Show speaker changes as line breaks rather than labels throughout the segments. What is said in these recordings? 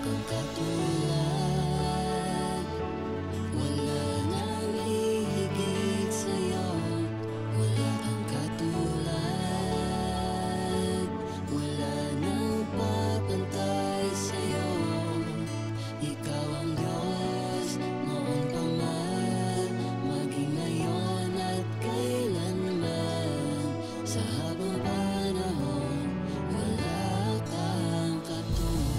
kang katulad, wala nang hihigit sa'yo. Wala kang katulad, wala nang papantay sa'yo. Ikaw ang Diyos noon pa man, maging ngayon at kailanman. Sa habang panahon, wala kang katulad.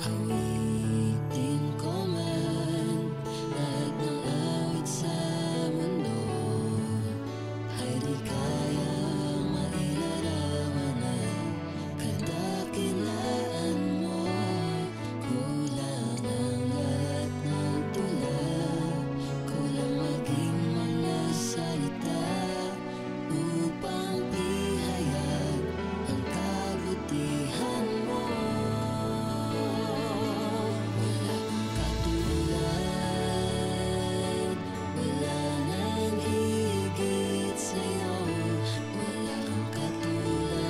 Awitin ko man lahat ng awit sa mundo, ay di kayang mailarawan ang kadakilaan mo. Kulang ang lahat ng tula, kulang maging mga salita upang ihayag ang kabutihan mo. Wala kang katulad, wala nang higit sa'yo. Wala kang katulad,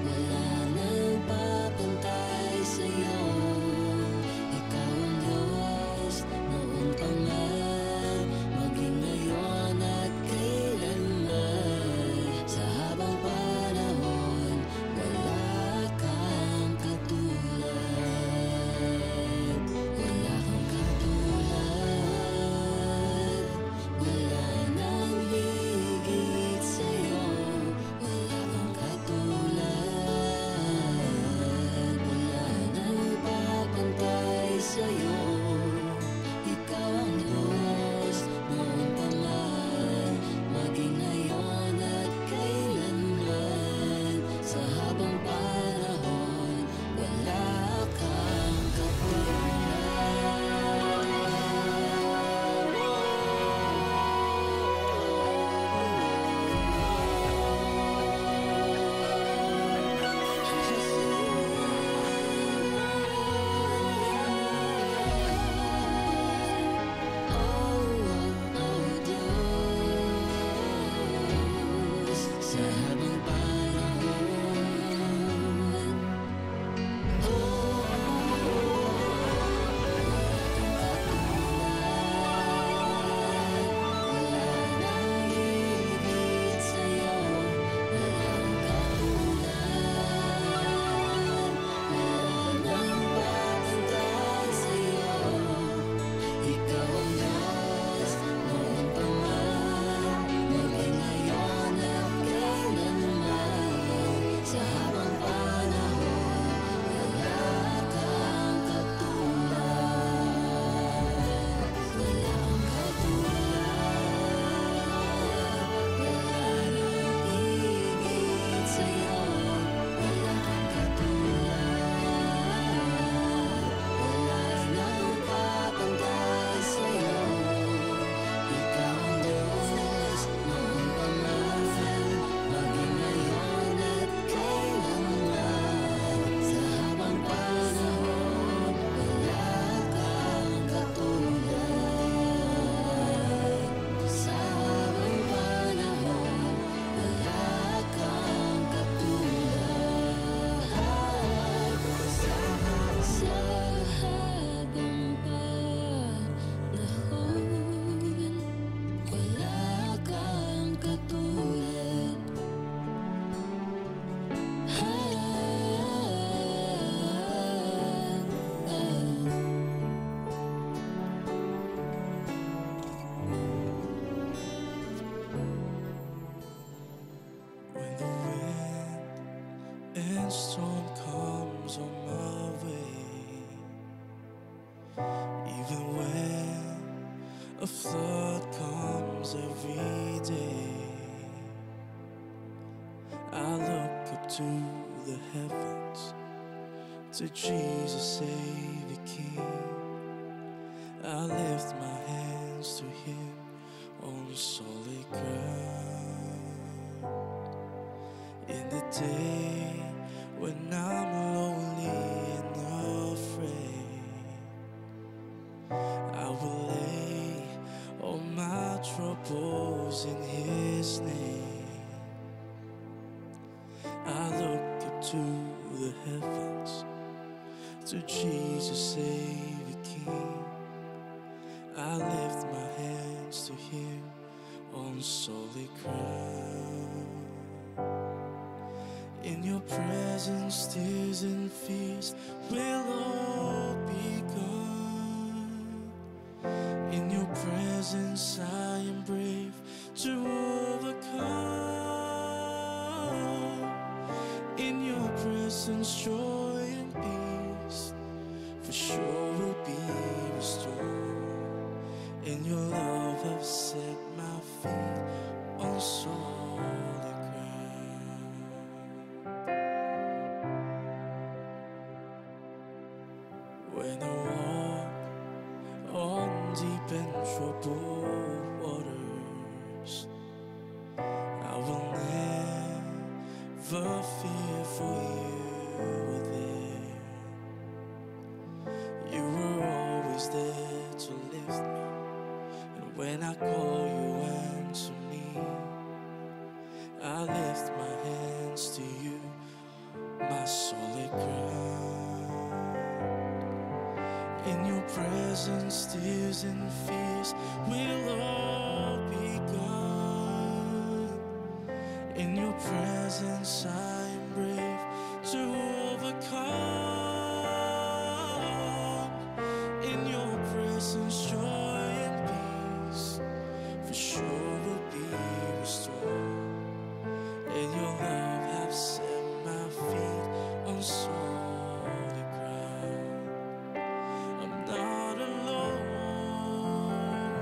wala nang papantay sa'yo. Ikaw ang Diyos noon pa man, maging ngayon at kailanman. Sa habang panahon, wala kang katulad. Wala kang katulad, wala nang higit sa'yo. Wala kang katulad, wala nang papantay sa'yo. Ikaw ang Diyos noon pa man, maging ngayon at kailanman. Sa habang panahon, wala kang Diyos. Sa habang panahon, wala nang higit sa'yo. Wala kang katulad, wala nang papantay sa'yo. Ikaw ang Diyos noon pa man, maging ngayon at kailanman. Sa habang panahon, wala kang katulad. Wala kang katulad, wala nang higit sa'yo. Wala kang katulad, wala nang papantay sa'yo. Ikaw ang Diyos noon pa man, maging ngayon at kailanman. Sa habang panahon, wala kang katulad. Sa habang panahon, wala kang katulad. Sa habang panahon, wala kang katulad.
When the wind and storm comes on my way, even when a flood comes every day, I look up to the heavens, to Jesus, Savior, King. I lift my hands to Him on solid ground. In the day when I'm lonely and to the heavens, to Jesus, Savior, King. I lift my hands to Him on solid ground. In your presence, tears and fears will all be gone. In your presence, I am brave to overcome. In your presence, joy and peace for sure will be restored. In your love have set my feet on solid ground. When I walk on deep and troubled waters, I will never fear, for you were there. You were always there to lift me. When I call, you answer me. I lift my hands to you, my solid ground. In your presence, tears and fears will all be gone. In your presence, I am brave to overcome. In your presence, joy and peace for sure will be restored. And your love have set my feet on solid ground. I'm not alone.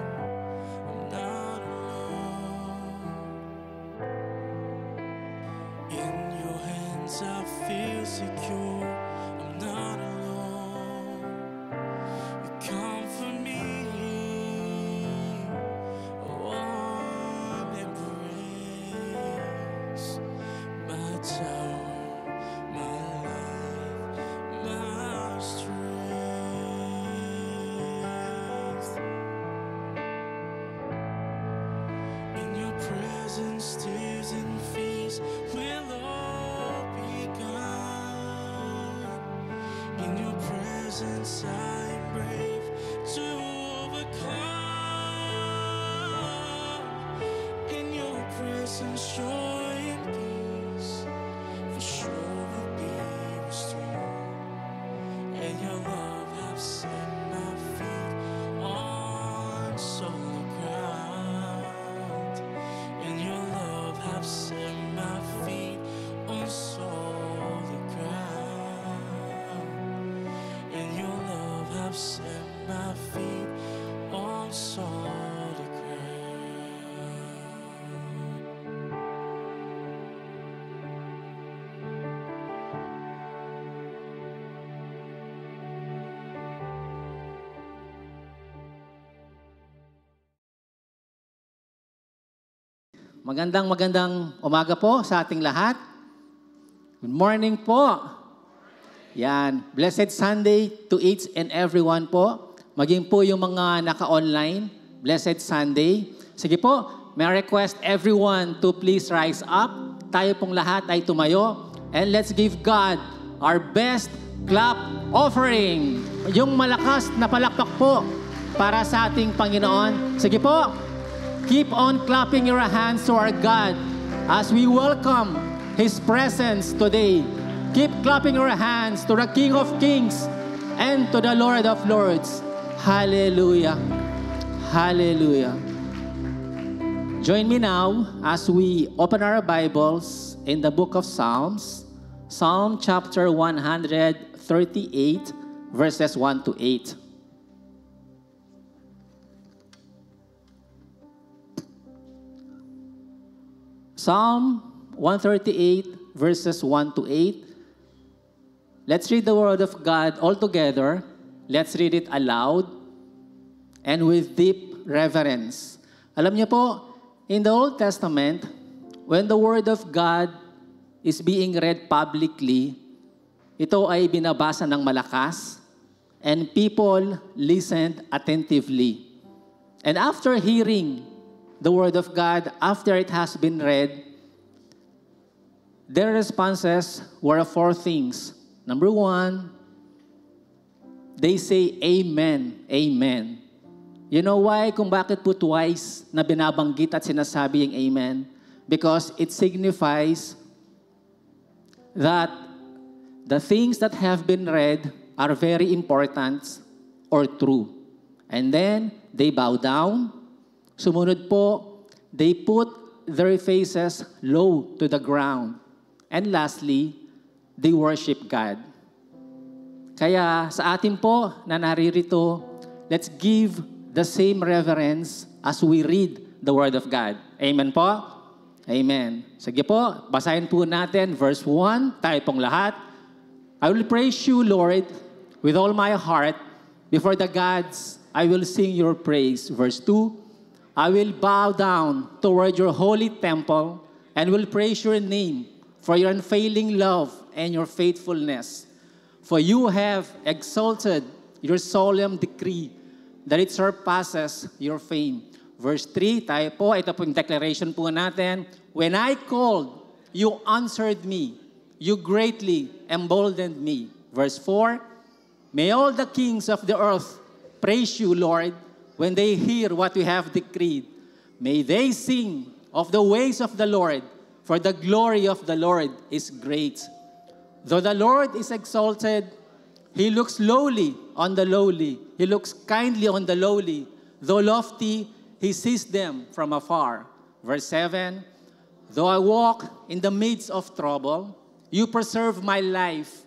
I'm not alone. In your hands I feel secure. I'm not alone. You comfort me. Warm embrace, my tower, my life, my strength. In your presence, tears and fears will all be gone. In your presence, I am brave to overcome. In your presence, joy and peace for sure will be restored. And your love have set my feet on solid ground. And your love have set my feet on solid ground. And your love have set my feet on solid ground.
Magandang umaga po sa ating lahat. Good morning po. Yan. Blessed Sunday to each and everyone po. Maging po yung mga naka-online. Blessed Sunday. Sige po, may request everyone to please rise up. Tayo pong lahat ay tumayo. And let's give God our best clap offering. Yung malakas na palakpak po para sa ating Panginoon. Sige po. Keep on clapping your hands to our God as we welcome His presence today. Keep clapping your hands to the King of Kings and to the Lord of Lords. Hallelujah. Hallelujah. Join me now as we open our Bibles in the book of Psalms, Psalm chapter 138, verses 1 to 8. Psalm 138, verses 1 to 8. Let's read the Word of God all together. Let's read it aloud and with deep reverence. Alam niyo po, in the Old Testament, when the Word of God is being read publicly, ito ay binabasa ng malakas and people listened attentively. And after hearing the Word of God, after it has been read, Their responses were four things. Number one, they say, Amen, Amen. You know why? Kung bakit po twice na binabanggit at sinasabi yung Amen? Because it signifies that the things that have been read are very important or true. And then, they bow down. Sumunod po, they put their faces low to the ground. And lastly, they worship God. Kaya sa atin po na naririto, let's give the same reverence as we read the Word of God. Amen po? Amen. Sige po, basahin po natin verse 1, tayo pong lahat. I will praise you, Lord, with all my heart. Before the gods, I will sing your praise. Verse 2, I will bow down toward your holy temple and will praise your name for your unfailing love and your faithfulness. For you have exalted your solemn decree that it surpasses your fame. Verse 3, tayo po, ito po yung declaration po natin. When I called, you answered me. You greatly emboldened me. Verse 4, may all the kings of the earth praise you, Lord, when they hear what you have decreed. May they sing of the ways of the Lord, for the glory of the Lord is great. Though the Lord is exalted, He looks lowly on the lowly. He looks kindly on the lowly. Though lofty, He sees them from afar. Verse 7, though I walk in the midst of trouble, you preserve my life.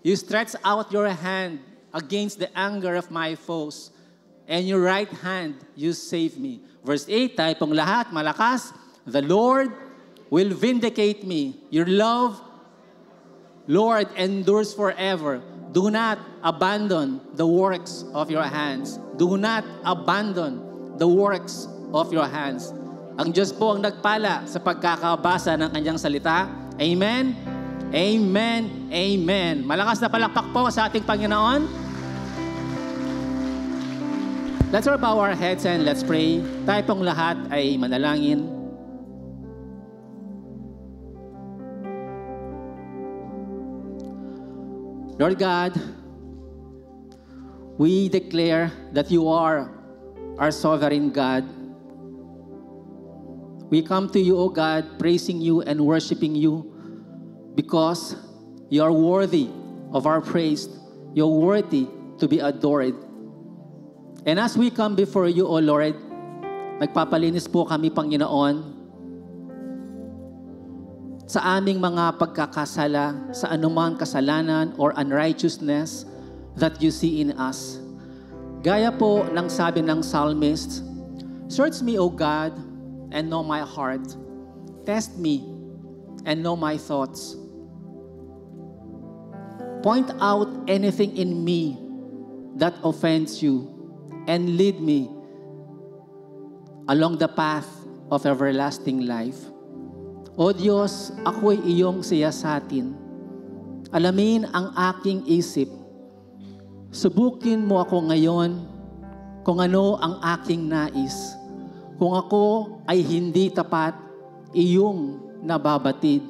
You stretch out your hand against the anger of my foes, and your right hand, you save me. Verse 8, tayo pong lahat, malakas. The Lord will vindicate me. Your love, Lord, endures forever. Do not abandon the works of your hands. Do not abandon the works of your hands. Ang Diyos po ang nagpala sa pagkakabasa ng kanyang salita. Amen? Amen. Amen. Malakas na palakpak po sa ating Panginoon. Let's all bow our heads and let's pray. Tayo pong lahat ay manalangin. Lord God, we declare that you are our sovereign God. We come to you, O God, praising you and worshiping you because you are worthy of our praise. You're worthy to be adored. And as we come before you, O Lord, nagpapalinis po kami, Panginoon, sa aming mga pagkakasala, sa anumang kasalanan or unrighteousness that you see in us. Gaya po ng sabi ng psalmist, search me, O God, and know my heart. Test me and know my thoughts. Point out anything in me that offends you and lead me along the path of everlasting life. O Diyos, ako'y iyong siyasatin. Alamin ang aking isip. Subukin mo ako ngayon kung ano ang aking nais. Kung ako ay hindi tapat, iyong nababatid.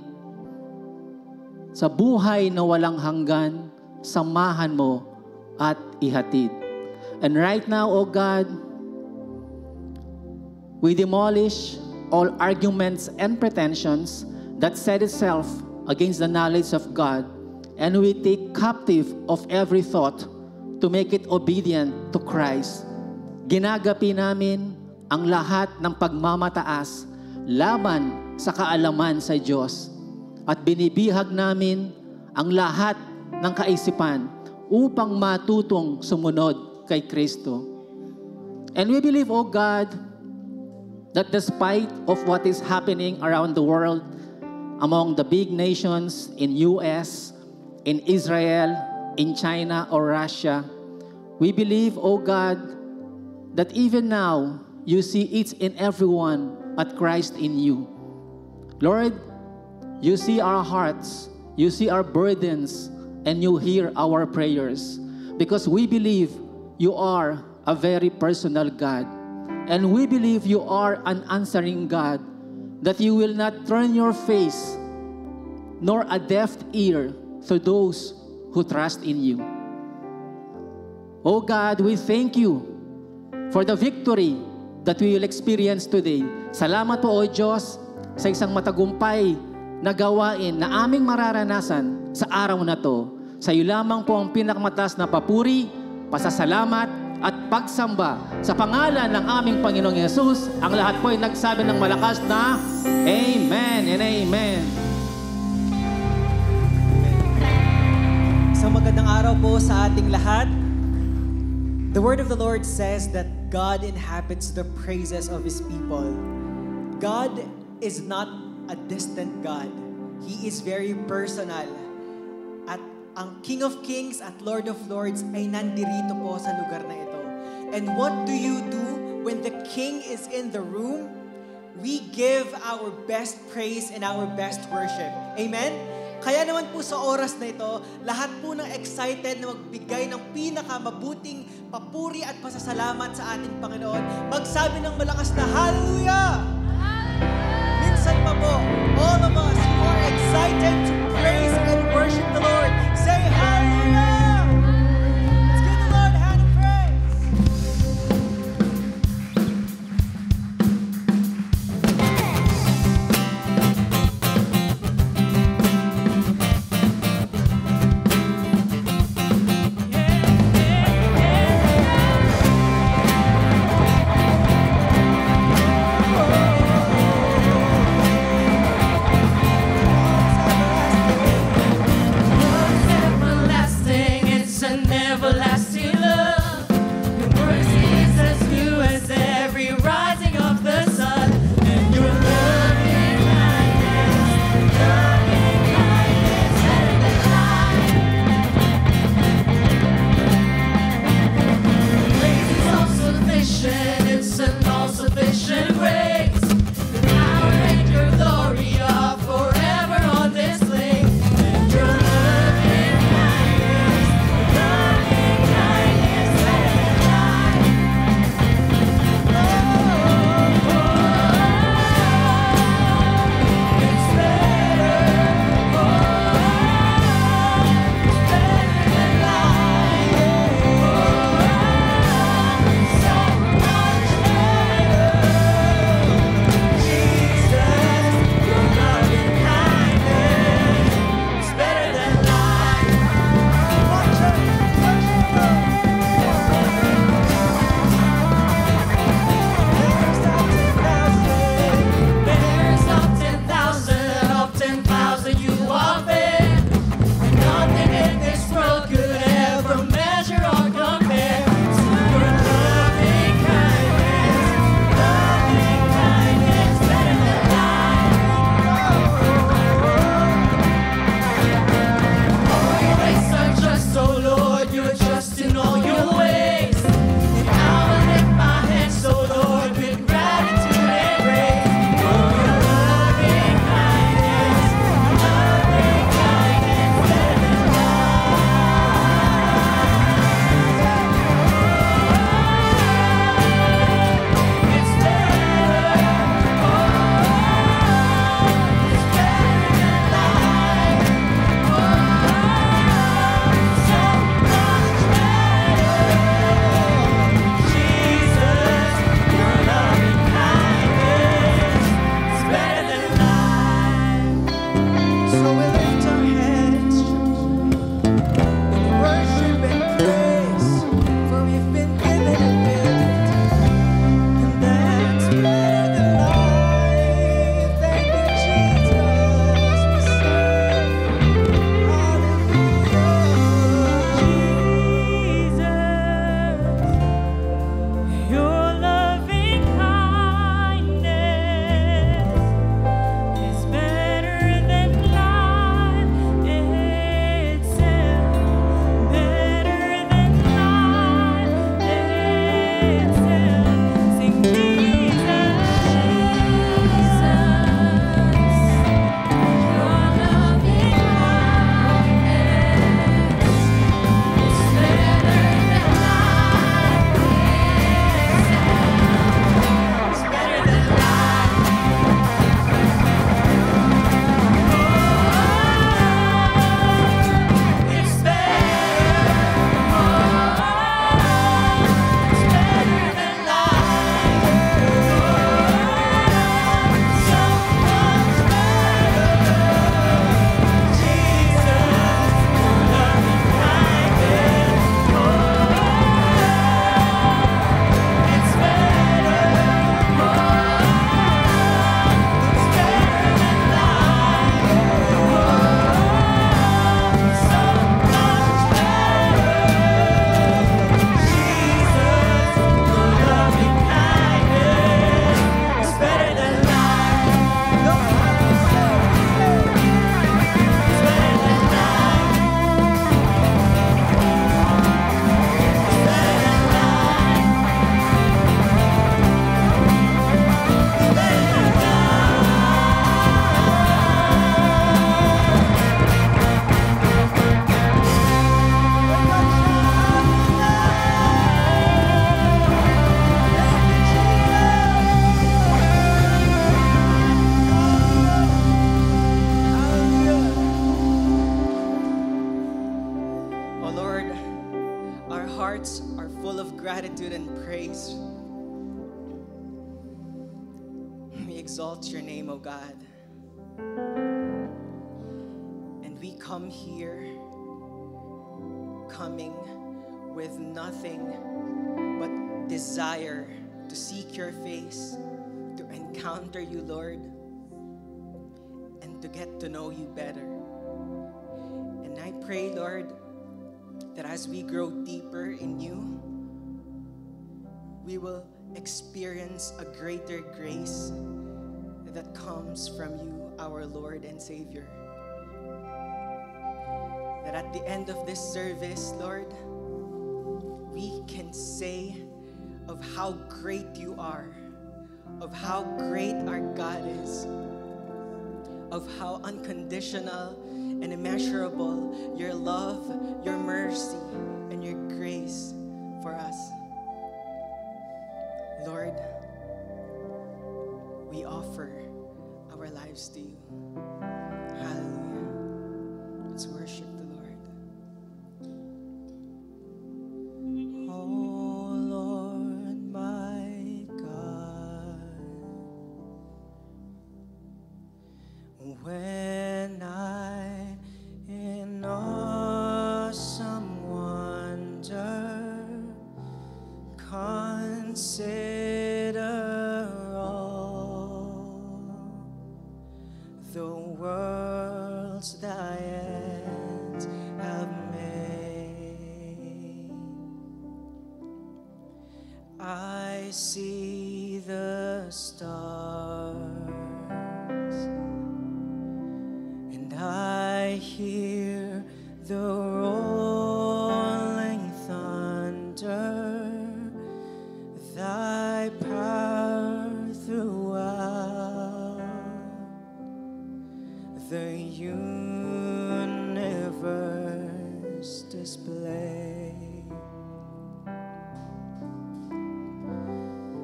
Sa buhay na walang hanggan, samahan mo at ihatid. And right now, O God, we demolish all arguments and pretensions that set itself against the knowledge of God, and we take captive of every thought to make it obedient to Christ. Ginagapi namin ang lahat ng pagmamataas laban sa kaalaman sa Diyos, at binibihag namin ang lahat ng kaisipan upang matutong sumunod kay Kristo. And we believe, O God, that despite of what is happening around the world, among the big nations in US, in Israel, in China or Russia, we believe, O God, that even now, you see each and everyone at Christ in you. Lord, you see our hearts, you see our burdens, and you hear our prayers, because we believe you are a very personal God. And we believe you are an answering God, that you will not turn your face nor a deaf ear to those who trust in you. Oh God, we thank you for the victory that we will experience today. Salamat po, O Diyos, sa isang matagumpay na gawain na aming mararanasan sa araw na to. Sa iyo lamang po ang pinakamataas na papuri, pasasalamat, at pagsamba sa pangalan ng aming Panginoong Yesus. Ang lahat po ay nagsabi ng malakas na Amen and Amen.
Isang magandang araw po sa ating lahat. The word of the Lord says that God inhabits the praises of His people. God is not a distant God. He is very personal. At ang King of Kings at Lord of Lords ay nandirito po sa lugar na ito. And what do you do when the King is in the room? We give our best praise and our best worship. Amen? Kaya naman po sa oras na ito, lahat po ng excited na magbigay ng pinakamabuting papuri at pasasalamat sa ating Panginoon, magsabi ng malakas na Hallelujah! Minsan pa po, all of us who are excited to praise and worship the Lord, say Hallelujah! Let's give the Lord a hand of praise! hearts are full of gratitude and praise. We exalt your name, O God. And we come here, coming with nothing but desire to seek your face, to encounter you, Lord, and to get to know you better. And I pray, Lord, that as we grow deeper in you, we will experience a greater grace that comes from you, our Lord and Savior. That at the end of this service, Lord, we can say of how great you are, of how great our God is, of how unconditional and immeasurable your love, your mercy, and your grace for us. Lord, we offer our lives to you. Hallelujah. Let's worship the Lord. Oh Lord, my God, when I in awesome wonder consider all the worlds thy hands have made. I see the stars, and I hear the rolling thunder, thy power throughout the universe display.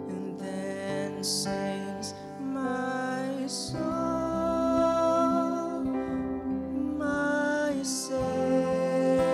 And then sings my soul, my Savior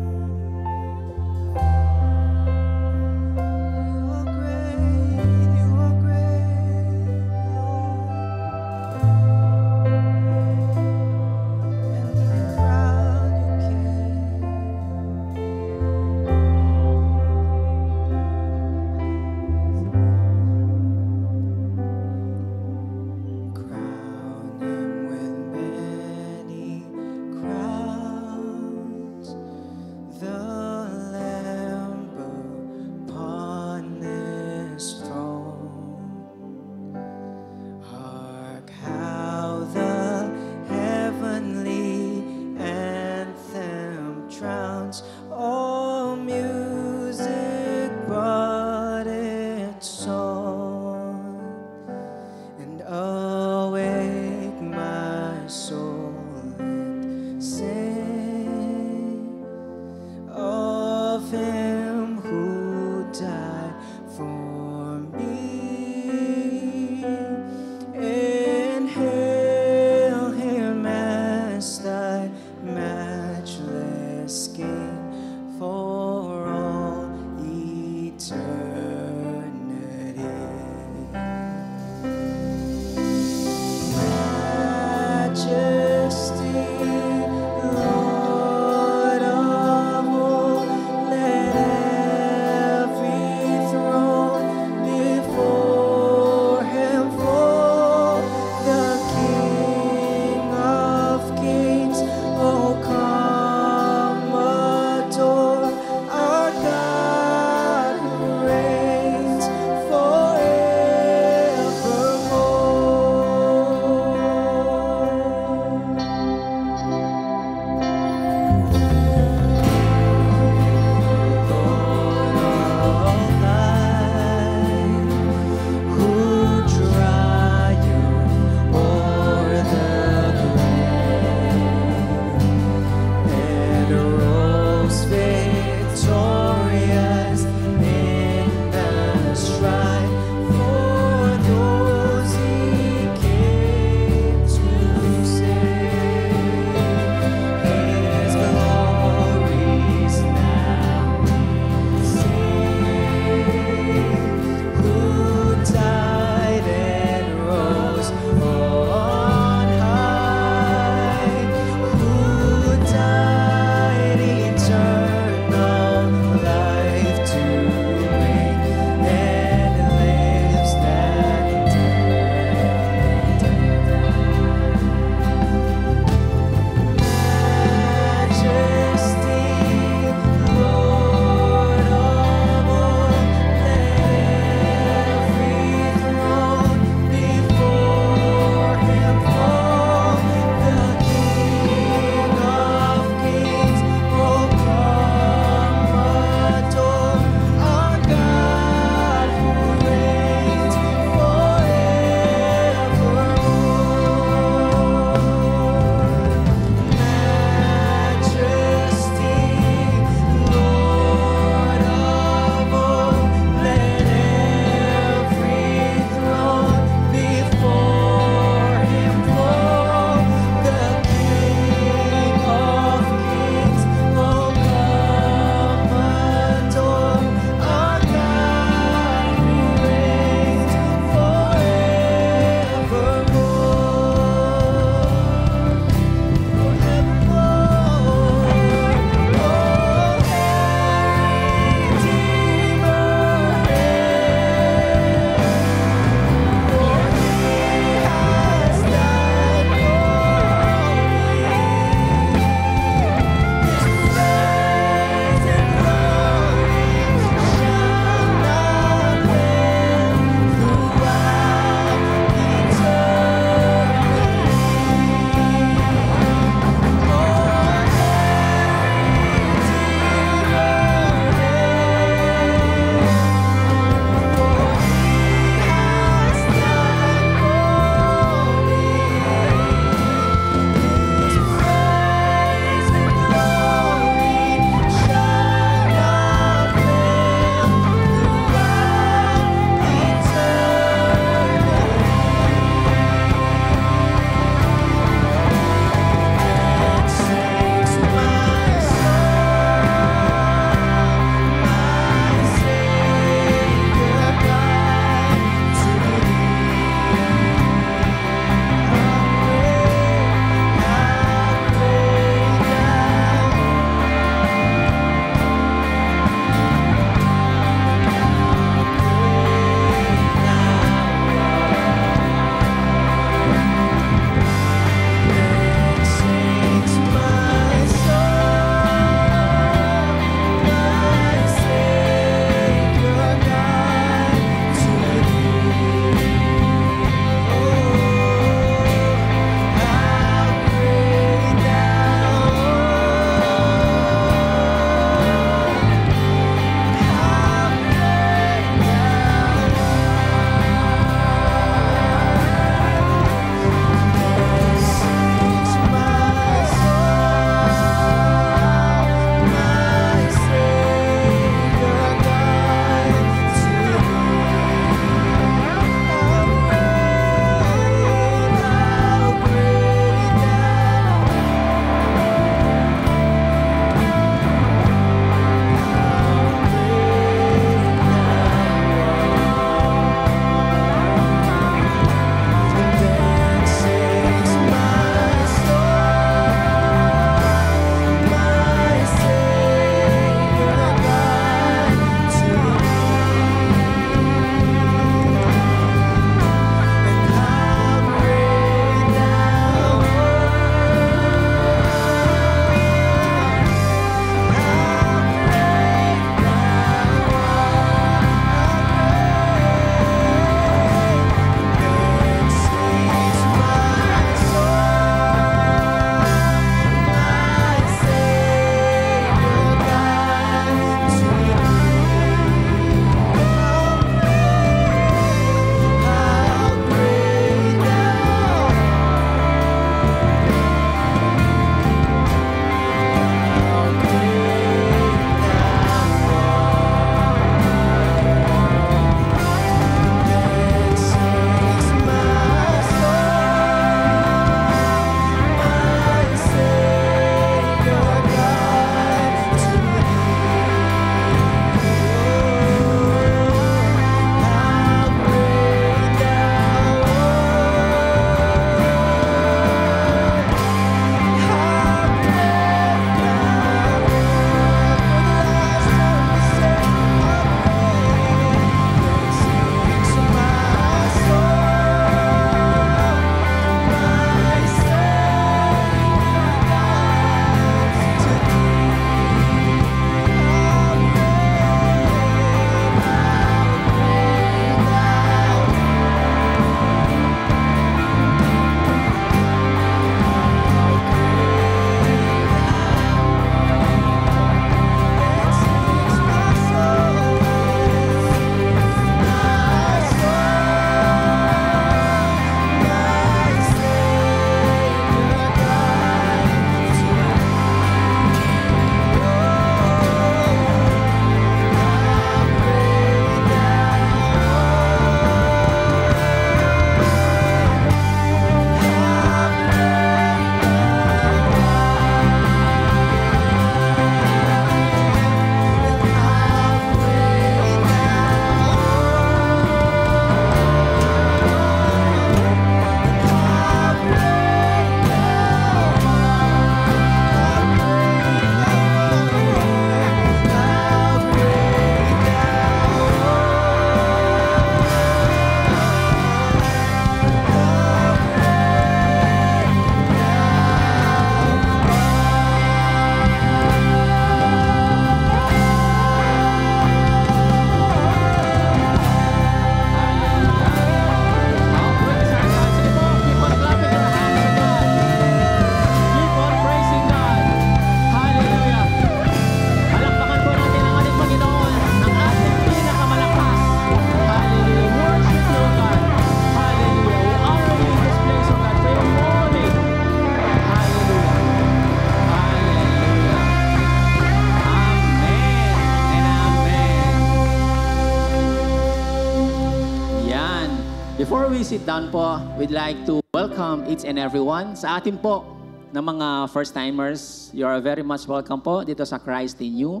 Before we sit down po, we'd like to welcome each and everyone. Sa atin po na mga first-timers, you are very much welcome po dito sa Christ in You.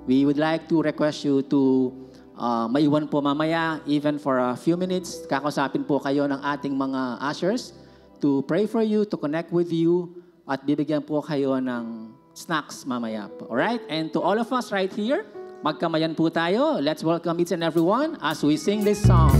We would like to request you to maiwan po mamaya, even for a few minutes. Kakausapin po kayo ng ating mga ushers to pray for you, to connect with you, at bibigyan po kayo ng snacks mamaya po. Alright? And to all of us right here, magkamayan po tayo. Let's welcome each and everyone as we sing this song.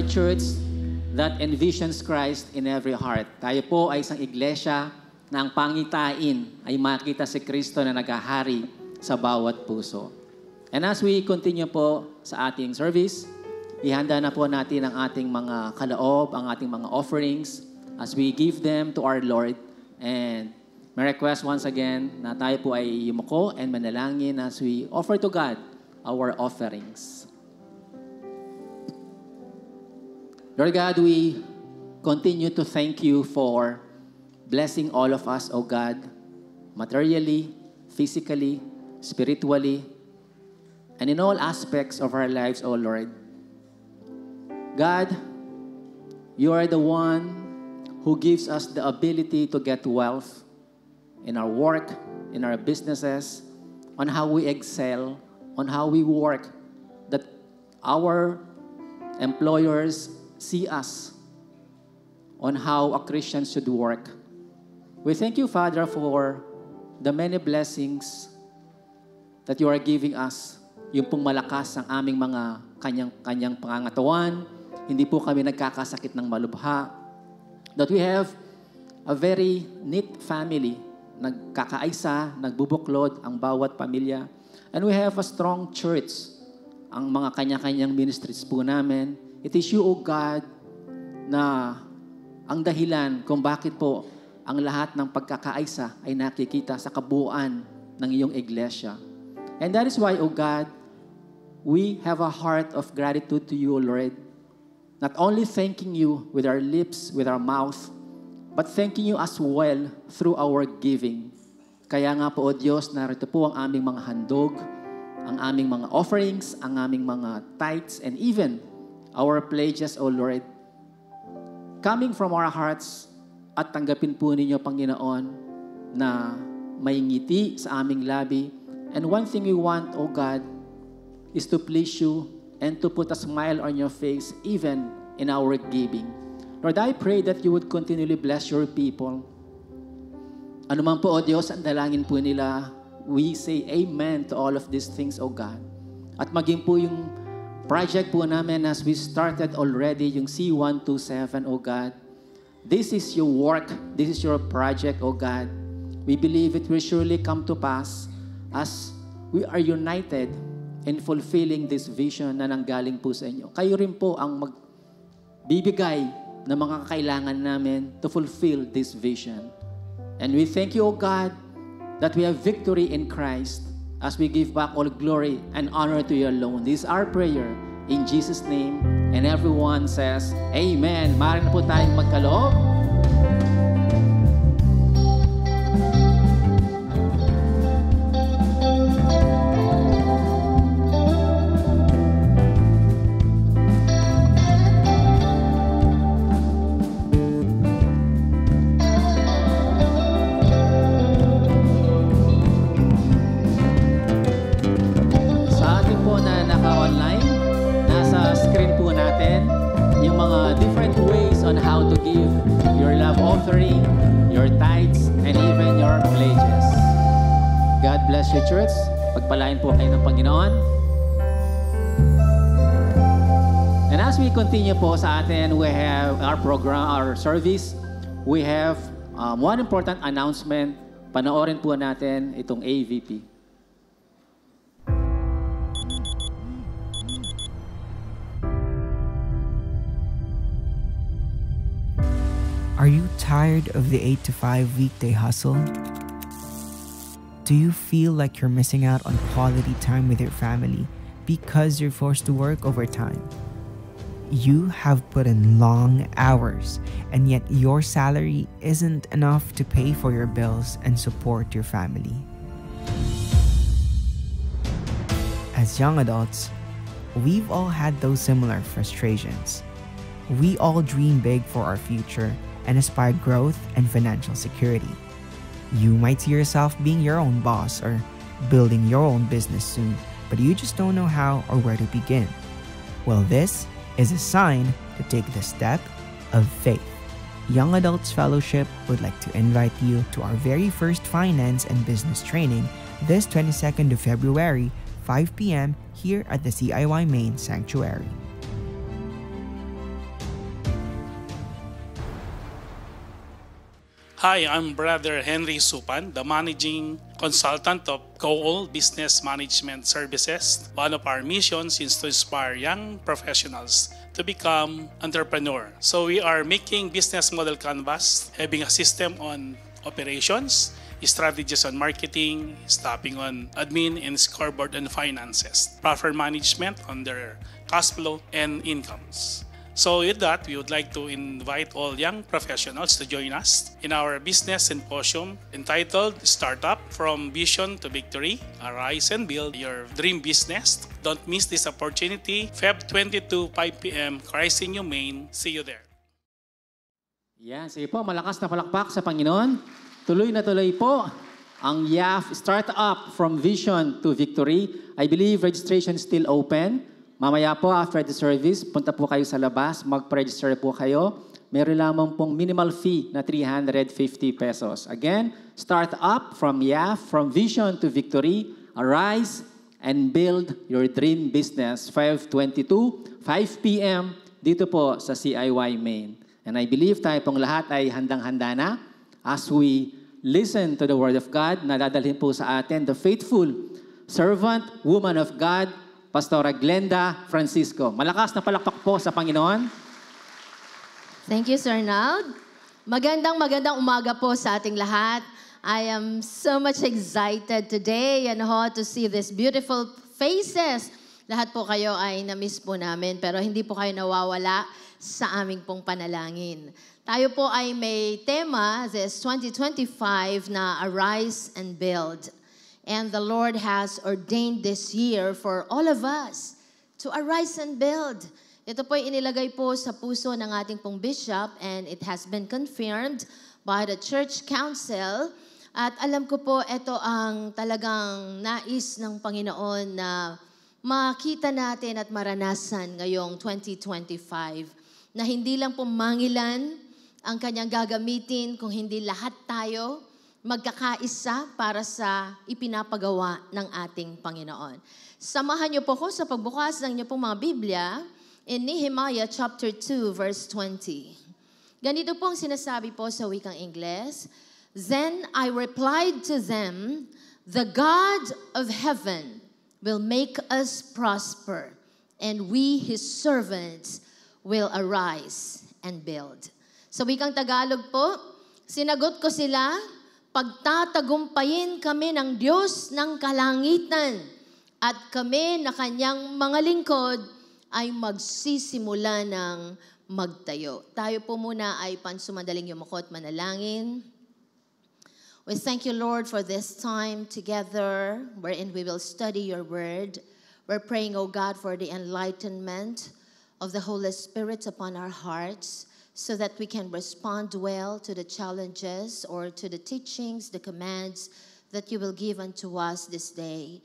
Church that envisions Christ in every heart. Tayo po ay isang iglesia na ang pangitain ay makita si Kristo na naghahari sa bawat puso. And as we continue po sa ating service, ihanda na po natin ang ating mga kaloob, ang ating mga offerings as we give them to our Lord. And may request once again na tayo po ay yumuko and manalangin as we offer to God our offerings. Lord God, we continue to thank you for blessing all of us, O God, materially, physically, spiritually, and in all aspects of our lives, O Lord. God, you are the one who gives us the ability to get wealth in our work, in our businesses, on how we excel, on how we work, that our employers see us on how a Christian should work. We thank you, Father, for the many blessings that you are giving us. Yung pong malakas ang aming mga kanyang pangangatawan. Hindi po kami nagkakasakit ng malubha. That we have a very neat family. Nagkakaisa, nagbubuklod ang bawat pamilya. And we have a strong church. Ang mga kanya-kanyang ministries po namin. It is you, O God, na ang dahilan kung bakit po ang lahat ng pagkakaisa ay nakikita sa kabuuan ng iyong iglesia. And that is why, O God, we have a heart of gratitude to you, O Lord. Not only thanking you with our lips, with our mouth, but thanking you as well through our giving. Kaya nga po, O Diyos, narito po ang aming mga handog, ang aming mga offerings, ang aming mga tithes, and even our pledges, O Lord, coming from our hearts at tanggapin po ninyo, Panginoon, na may ngiti sa aming labi. And one thing we want, O God, is to please you and to put a smile on your face even in our giving. Lord, I pray that you would continually bless your people. Ano man po, O Diyos, ang dalangin po nila, we say amen to all of these things, O God. At maging po yung project po namin as we started already, yung C127, O God. This is your work. This is your project, O God. We believe it will surely come to pass as we are united in fulfilling this vision na nanggaling po sa inyo. Kayo rin po ang magbibigay ng mga kailangan namin to fulfill this vision. And we thank you, O God, that we have victory in Christ as we give back all glory and honor to you alone. This is our prayer in Jesus' name. And everyone says, Amen. Maaari na po tayong magkaloob. your tithes, and even your pledges. God bless you, church. Pagpalain po kayo ng Panginoon. And as we continue po sa atin, we have our program, our service, we have one important announcement. Panoorin po natin itong AVP.
Are you tired of the 8 to 5 weekday hustle? Do you feel like you're missing out on quality time with your family because you're forced to work overtime? You have put in long hours, and yet your salary isn't enough to pay for your bills and support your family. As young adults, we've all had those similar frustrations. We all dream big for our future and aspire growth and financial security. You might see yourself being your own boss or building your own business soon, but you just don't know how or where to begin. Well, this is a sign to take the step of faith. Young Adults Fellowship would like to invite you to our very first finance and business training this 22nd of February, 5 p.m. here at the CIY Main Sanctuary.
Hi, I'm Brother Henry Supan, the Managing Consultant of Goal Business Management Services. One of our missions is to inspire young professionals to become entrepreneur. So we are making business model canvas, having a system on operations, strategies on marketing, stopping on admin and scoreboard and finances, proper management on their cash flow and incomes. So with that, we would like to invite all young professionals to join us in our business symposium entitled Startup From Vision to Victory, Arise and Build Your Dream Business. Don't miss this opportunity. Feb 22, 5 p.m., Christ in You Main. See you there.
Yan, sige po, malakas na palakpak sa Panginoon. Tuloy na tuloy po ang YAF Startup From Vision to Victory. I believe registration is still open. Mamaya po, after the service, punta po kayo sa labas, mag-register po kayo. Meron lamang pong minimal fee na 350 pesos. Again, start up from YAF, from vision to victory, arise and build your dream business. 5:22, 5 p.m. dito po sa CIY Main. And I believe tayo pong lahat ay handang-handa na as we listen to the Word of God na dadalhin po sa atin the faithful servant, woman of God, Pastora Glenda Francisco. Malakas na palakpak po sa Panginoon.
Thank you, Sir Nald. Magandang umaga po sa ating lahat. I am so much excited today to see these beautiful faces. Lahat po kayo ay na-miss po namin, pero hindi po kayo nawawala sa aming pong panalangin. Tayo po ay may tema this 2025 na Arise and Build. And the Lord has ordained this year for all of us to arise and build. Ito po ay inilagay po sa puso ng ating pong bishop and it has been confirmed by the church council. At alam ko po ito ang talagang nais ng Panginoon na makita natin at maranasan ngayong 2025. Na hindi lang po mangilan ang kanyang gagamitin kung hindi lahat tayo magkakaisa para sa ipinapagawa ng ating Panginoon. Samahan niyo po ko sa pagbukas ng inyong mga Biblia in Nehemiah chapter 2 verse 20. Ganito pong sinasabi po sa wikang Ingles, Then I replied to them, The God of heaven will make us prosper, and we His servants will arise and build. Sa wikang Tagalog po, sinagot ko sila, pagtatagumpayin kami ng Diyos ng kalangitan at kami na kanyang mga lingkod ay magsisimula ng magtayo. Tayo po muna ay pansumadaling yumuko at manalangin. We thank you, Lord, for this time together wherein we will study your word. We're praying, O God, for the enlightenment of the Holy Spirit upon our hearts, so that we can respond well to the challenges or to the teachings, the commands that you will give unto us this day.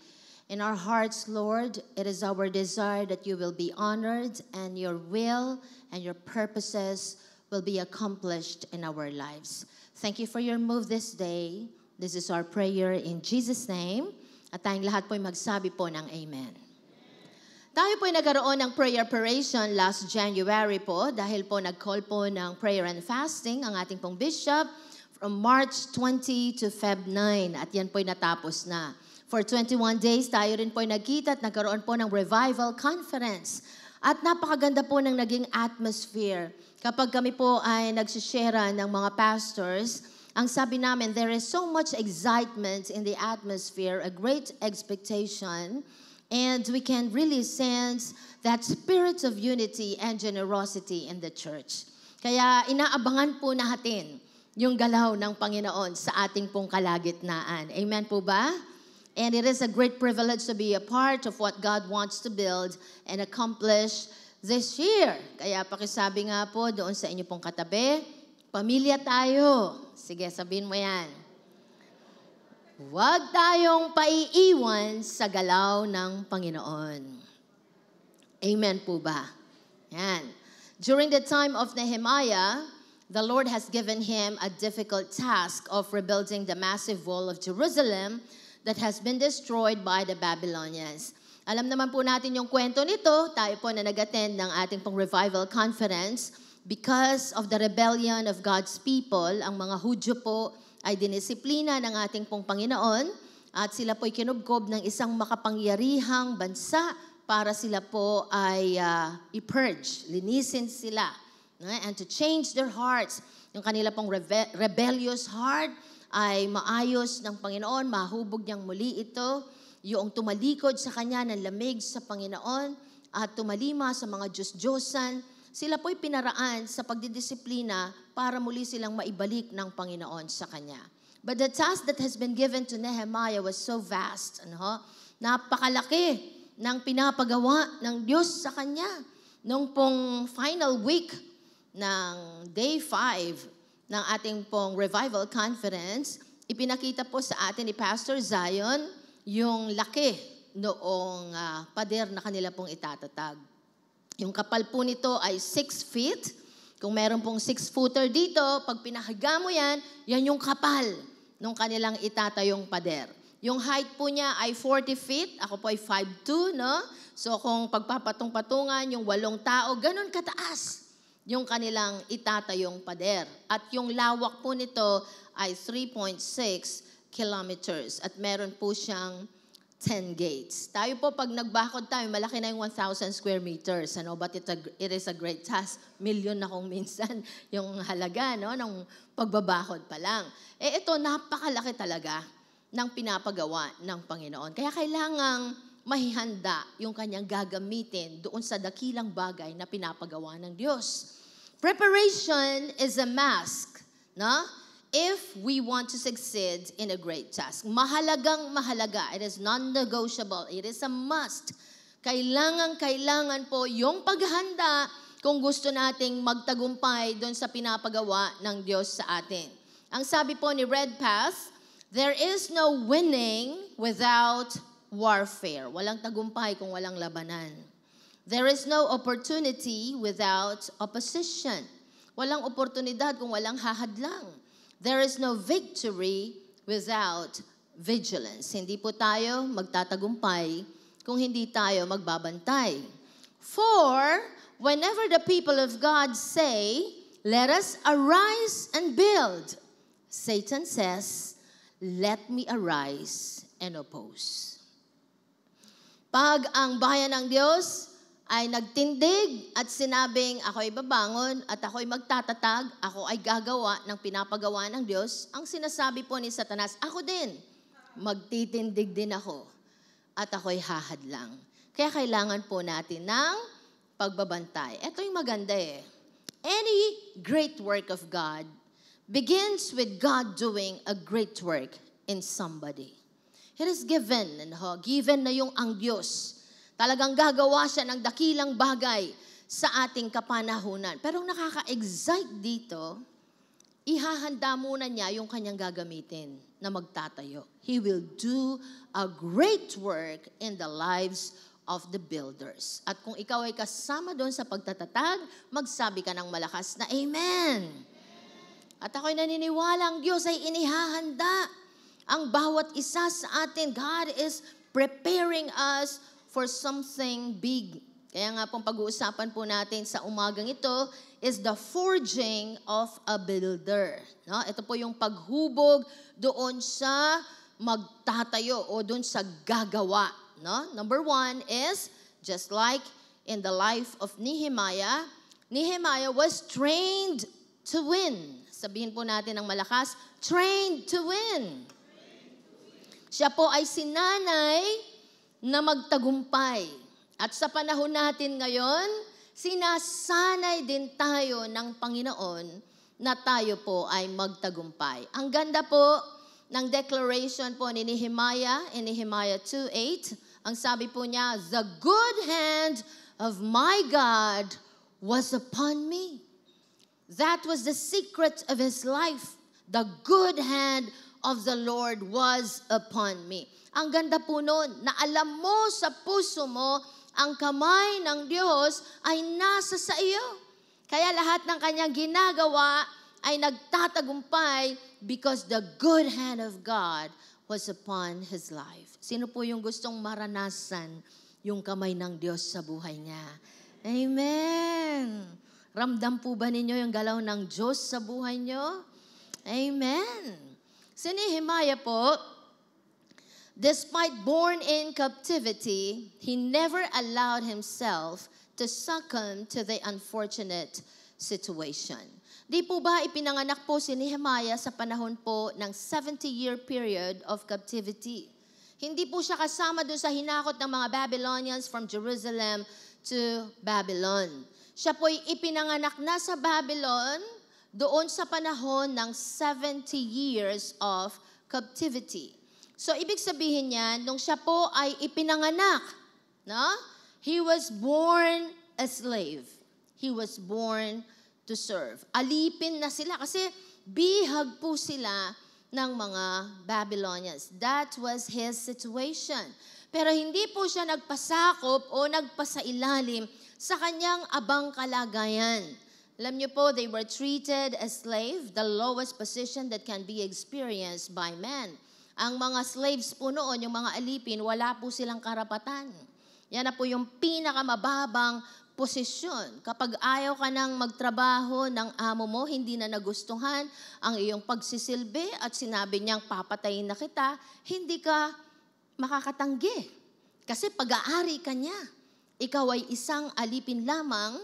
In our hearts, Lord, it is our desire that you will be honored and your will and your purposes will be accomplished in our lives. Thank you for your move this day. This is our prayer in Jesus' name. At tayong lahat po'y magsabi po ng Amen. Tayo po'y nagkaroon ng prayer operation last January po dahil po nag-call po ng prayer and fasting ang ating pong bishop from March 20 to Feb 9 at yan po'y natapos na. For 21 days, tayo rin po'y nagkita at nagkaroon po ng revival conference. At napakaganda po ng naging atmosphere. Kapag kami po ay nagsishare ng mga pastors, ang sabi namin, there is so much excitement in the atmosphere, a great expectation, and we can really sense that spirit of unity and generosity in the church. Kaya inaabangan po natin yung galaw ng Panginoon sa ating pong kalagitnaan. Amen po ba? And it is a great privilege to be a part of what God wants to build and accomplish this year. Kaya pakisabi nga po doon sa inyo pong katabi, pamilya tayo. Sige, sabihin mo yan. Huwag tayong paiiwan sa galaw ng Panginoon. Amen po ba? Yan. During the time of Nehemiah, the Lord has given him a difficult task of rebuilding the massive wall of Jerusalem that has been destroyed by the Babylonians. Alam naman po natin yung kwento nito. Tayo po na nag-attend ng ating pong revival conference. Because of the rebellion of God's people, ang mga Hudyo po ay dinisiplina ng ating pong Panginoon at sila po'y kinubkob ng isang makapangyarihang bansa para sila po ay i-purge, linisin sila. And to change their hearts, yung kanila pong rebellious heart, ay maayos ng Panginoon, mahubog niyang muli ito, yung tumalikod sa Kanya ng lamig sa Panginoon at tumalima sa mga Diyos-Diyosan, sila po'y pinaraan sa pagdidisiplina para muli silang maibalik ng Panginoon sa Kanya. But the task that has been given to Nehemiah was so vast. Napakalaki ng pinapagawa ng Diyos sa Kanya. Nung pong final week ng day 5, ng ating pong revival conference, ipinakita po sa atin ni Pastor Zion yung laki noong pader na kanila pong itatatag. Yung kapal po nito ay 6 feet. Kung meron pong 6-footer dito, pag pinahiga mo yan, yan yung kapal ng kanilang itatayong pader. Yung height po niya ay 40 feet. Ako po ay 5'2", no? So kung pagpapatong-patungan, yung 8 tao, ganun kataas yung kanilang itatayong pader. At yung lawak po nito ay 3.6 kilometers. At meron po siyang 10 gates. Tayo po, pag nagbakod tayo, malaki na yung 1,000 square meters. But it is a great task. Million na kung minsan yung halaga ng pagbabakod pa lang. Ito, napakalaki talaga ng pinapagawa ng Panginoon. Kaya kailangang mahihanda yung kanyang gagamitin doon sa dakilang bagay na pinapagawa ng Diyos. Preparation is a must, no? If we want to succeed in a great task. Mahalagang mahalaga. It is non-negotiable. It is a must. Kailangan po yung paghanda kung gusto nating magtagumpay doon sa pinapagawa ng Diyos sa atin. Ang sabi po ni Redpath, there is no winning without warfare. Walang tagumpay kung walang labanan. There is no opportunity without opposition. Walang oportunidad kung walang hahadlang. There is no victory without vigilance. Hindi po tayo magtatagumpay kung hindi tayo magbabantay. For whenever the people of God say, let us arise and build, Satan says, let me arise and oppose. Pag ang bayan ng Diyos ay nagtindig at sinabing, ako'y babangon at ako'y magtatatag, ako ay gagawa ng pinapagawa ng Diyos, ang sinasabi po ni Satanas, ako din, magtitindig din ako at ako'y hahadlang. Kaya kailangan po natin ng pagbabantay. Ito yung maganda eh. Any great work of God begins with God doing a great work in somebody. It is given na yung ang Diyos. Talagang gagawa siya ng dakilang bagay sa ating kapanahunan. Pero ang nakaka-excite dito, ihahanda muna niya yung kanyang gagamitin na magtatayo. He will do a great work in the lives of the builders. At kung ikaw ay kasama doon sa pagtatatag, magsabi ka ng malakas na Amen. At ako'y naniniwala ang Diyos ay inihahanda ang bawat isa sa atin. God is preparing us for something big. Kaya nga pong pag-uusapan po natin sa umagang ito is the forging of a builder. No? Ito po yung paghubog doon sa magtatayo o doon sa gagawa. No? Number 1 is, just like in the life of Nehemiah, Nehemiah was trained to win. Sabihin po natin ng malakas, trained to win. Siya po ay sinanay na magtagumpay. At sa panahon natin ngayon, sinasanay din tayo ng Panginoon na tayo po ay magtagumpay. Ang ganda po ng declaration po ni Nehemiah in Nehemiah 2:8. Ang sabi po niya, "The good hand of my God was upon me." That was the secret of his life. The good hand of the Lord was upon me. Ang ganda po nun, na alam mo sa puso mo, ang kamay ng Diyos ay nasa sa iyo. Kaya lahat ng kanyang ginagawa ay nagtatagumpay because the good hand of God was upon his life. Sino po yung gustong maranasan yung kamay ng Diyos sa buhay niya? Amen. Ramdam po ba ninyo yung galaw ng Diyos sa buhay niyo? Amen. Si Nehemiah po, despite born in captivity, he never allowed himself to succumb to the unfortunate situation. Di po ba ipinanganak po si Nehemiah sa panahon po ng 70-year period of captivity? Hindi po siya kasama doon sa hinakot ng mga Babylonians from Jerusalem to Babylon. Siya po'y ipinanganak na sa Babylon doon sa panahon ng 70 years of captivity. So, ibig sabihin niya, nung siya po ay ipinanganak, no? He was born a slave. He was born to serve. Alipin na sila kasi bihag po sila ng mga Babylonians. That was his situation. Pero hindi po siya nagpasakop o nagpasailalim sa kanyang abang kalagayan. Alam niyo po, they were treated as slave, the lowest position that can be experienced by men. Ang mga slaves po noon, yung mga alipin, wala po silang karapatan. Yan na po yung pinakamababang posisyon. Kapag ayaw ka nang magtrabaho ng amo mo, hindi na nagustuhan ang iyong pagsisilbi at sinabi niyang papatayin na kita, hindi ka makakatanggi. Kasi pag-aari ka niya. Ikaw ay isang alipin lamang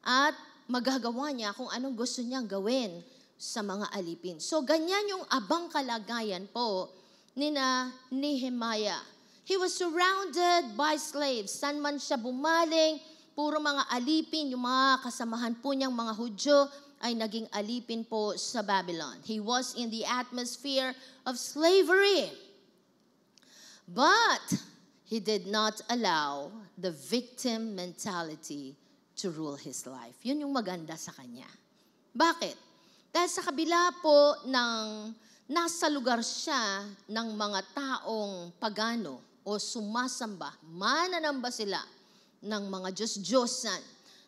at magagawa niya kung anong gusto niyang gawin sa mga alipin. So, ganyan yung abang kalagayan po ni Nehemiah. He was surrounded by slaves. San man siya bumaling, puro mga alipin, yung mga kasamahan po niyang mga Hudyo ay naging alipin po sa Babylon. He was in the atmosphere of slavery. But he did not allow the victim mentality to rule his life. Yun yung maganda sa kanya. Bakit? Dahil sa kabila po ng nasa lugar siya ng mga taong pagano o sumasamba, mananamba sila ng mga Diyos-Diyosan,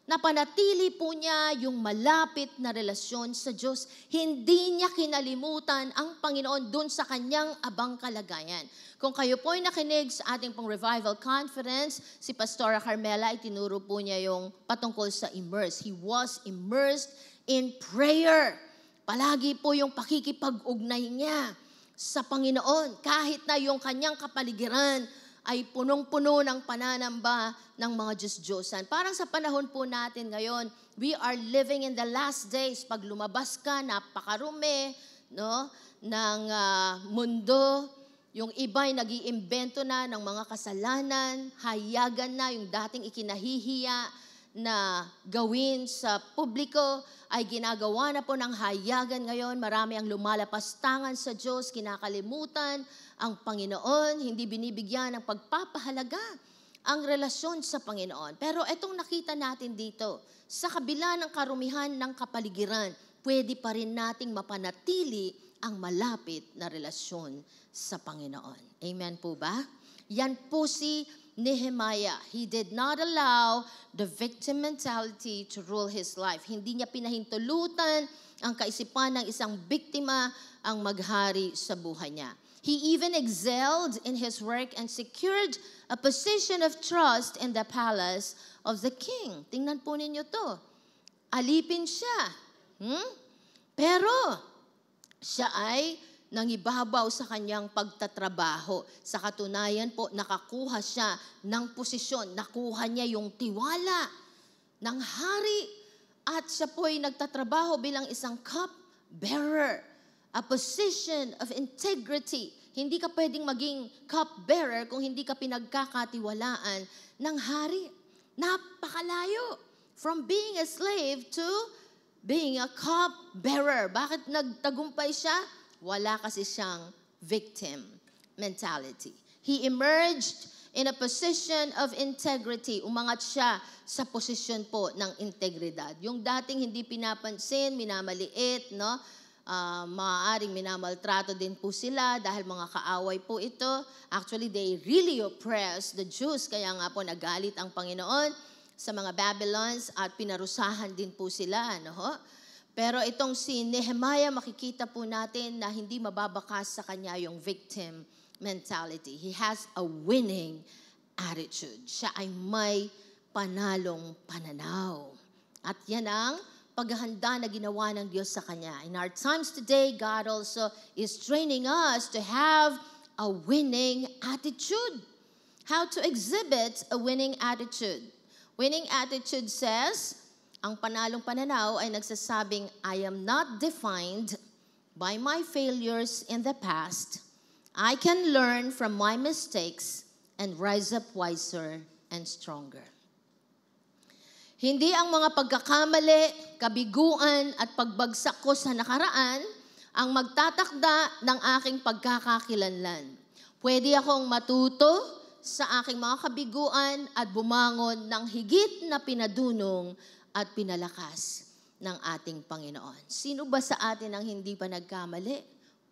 napanatili po niya yung malapit na relasyon sa Diyos. Hindi niya kinalimutan ang Panginoon dun sa kanyang abang kalagayan. Kung kayo po ay nakinig sa ating pong revival conference, si Pastora Carmela ay tinuro po niya yung patungkol sa immerse. He was immersed in prayer. Palagi po yung pakikipag-ugnay niya sa Panginoon. Kahit na yung kanyang kapaligiran ay punong-puno ng pananamba ng mga Diyos-Diyosan. Parang sa panahon po natin ngayon, we are living in the last days. Pag lumabas ka, napakarumi no, ng mundo. Yung iba'y nag-iimbento na ng mga kasalanan, hayagan na yung dating ikinahihiya na gawin sa publiko, ay ginagawa na po ng hayagan ngayon. Marami ang lumalapastangan sa Diyos, kinakalimutan ang Panginoon, hindi binibigyan ng pagpapahalaga ang relasyon sa Panginoon. Pero etong nakita natin dito, sa kabila ng karumihan ng kapaligiran, pwede pa rin nating mapanatili ang malapit na relasyon sa Panginoon. Amen po ba? Yan po si Nehemiah. He did not allow the victim mentality to rule his life. Hindi niya pinahintulutan ang kaisipan ng isang biktima ang maghari sa buhay niya. He even excelled in his work and secured a position of trust in the palace of the king. Tingnan po ninyo to. Alipin siya. Pero siya ay nangibabaw sa kanyang pagtatrabaho. Sa katunayan po, nakakuha siya ng posisyon. Nakuha niya yung tiwala ng hari. At siya po ay nagtatrabaho bilang isang cup-bearer. A position of integrity. Hindi ka pwedeng maging cup-bearer kung hindi ka pinagkakatiwalaan ng hari. Napakalayo. From being a slave to being a cup-bearer. Bakit nagtagumpay siya? Wala kasi siyang victim mentality. He emerged in a position of integrity. Umangat siya sa posisyon po ng integridad. Yung dating hindi pinapansin, minamaliit, no? Maaaring minamaltrato din po sila dahil mga kaaway po ito. Actually, they really oppressed the Jews. Kaya nga po nagalit ang Panginoon sa mga Babylons at pinarusahan din po sila. No? Pero itong si Nehemiah, makikita po natin na hindi mababakas sa kanya yung victim mentality. He has a winning attitude. Siya ay may panalong pananaw. At yan ang paghahanda na ginawa ng Diyos sa kanya. In our times today, God also is training us to have a winning attitude. How to exhibit a winning attitude. Winning attitude says, ang panalong pananaw ay nagsasabing, I am not defined by my failures in the past. I can learn from my mistakes and rise up wiser and stronger. Hindi ang mga pagkakamali, kabiguan at pagbagsak ko sa nakaraan ang magtatakda ng aking pagkakakilanlan. Pwede akong matuto sa aking mga kabiguan at bumangon ng higit na pinadunong at pinalakas ng ating Panginoon. Sino ba sa atin ang hindi pa nagkamali?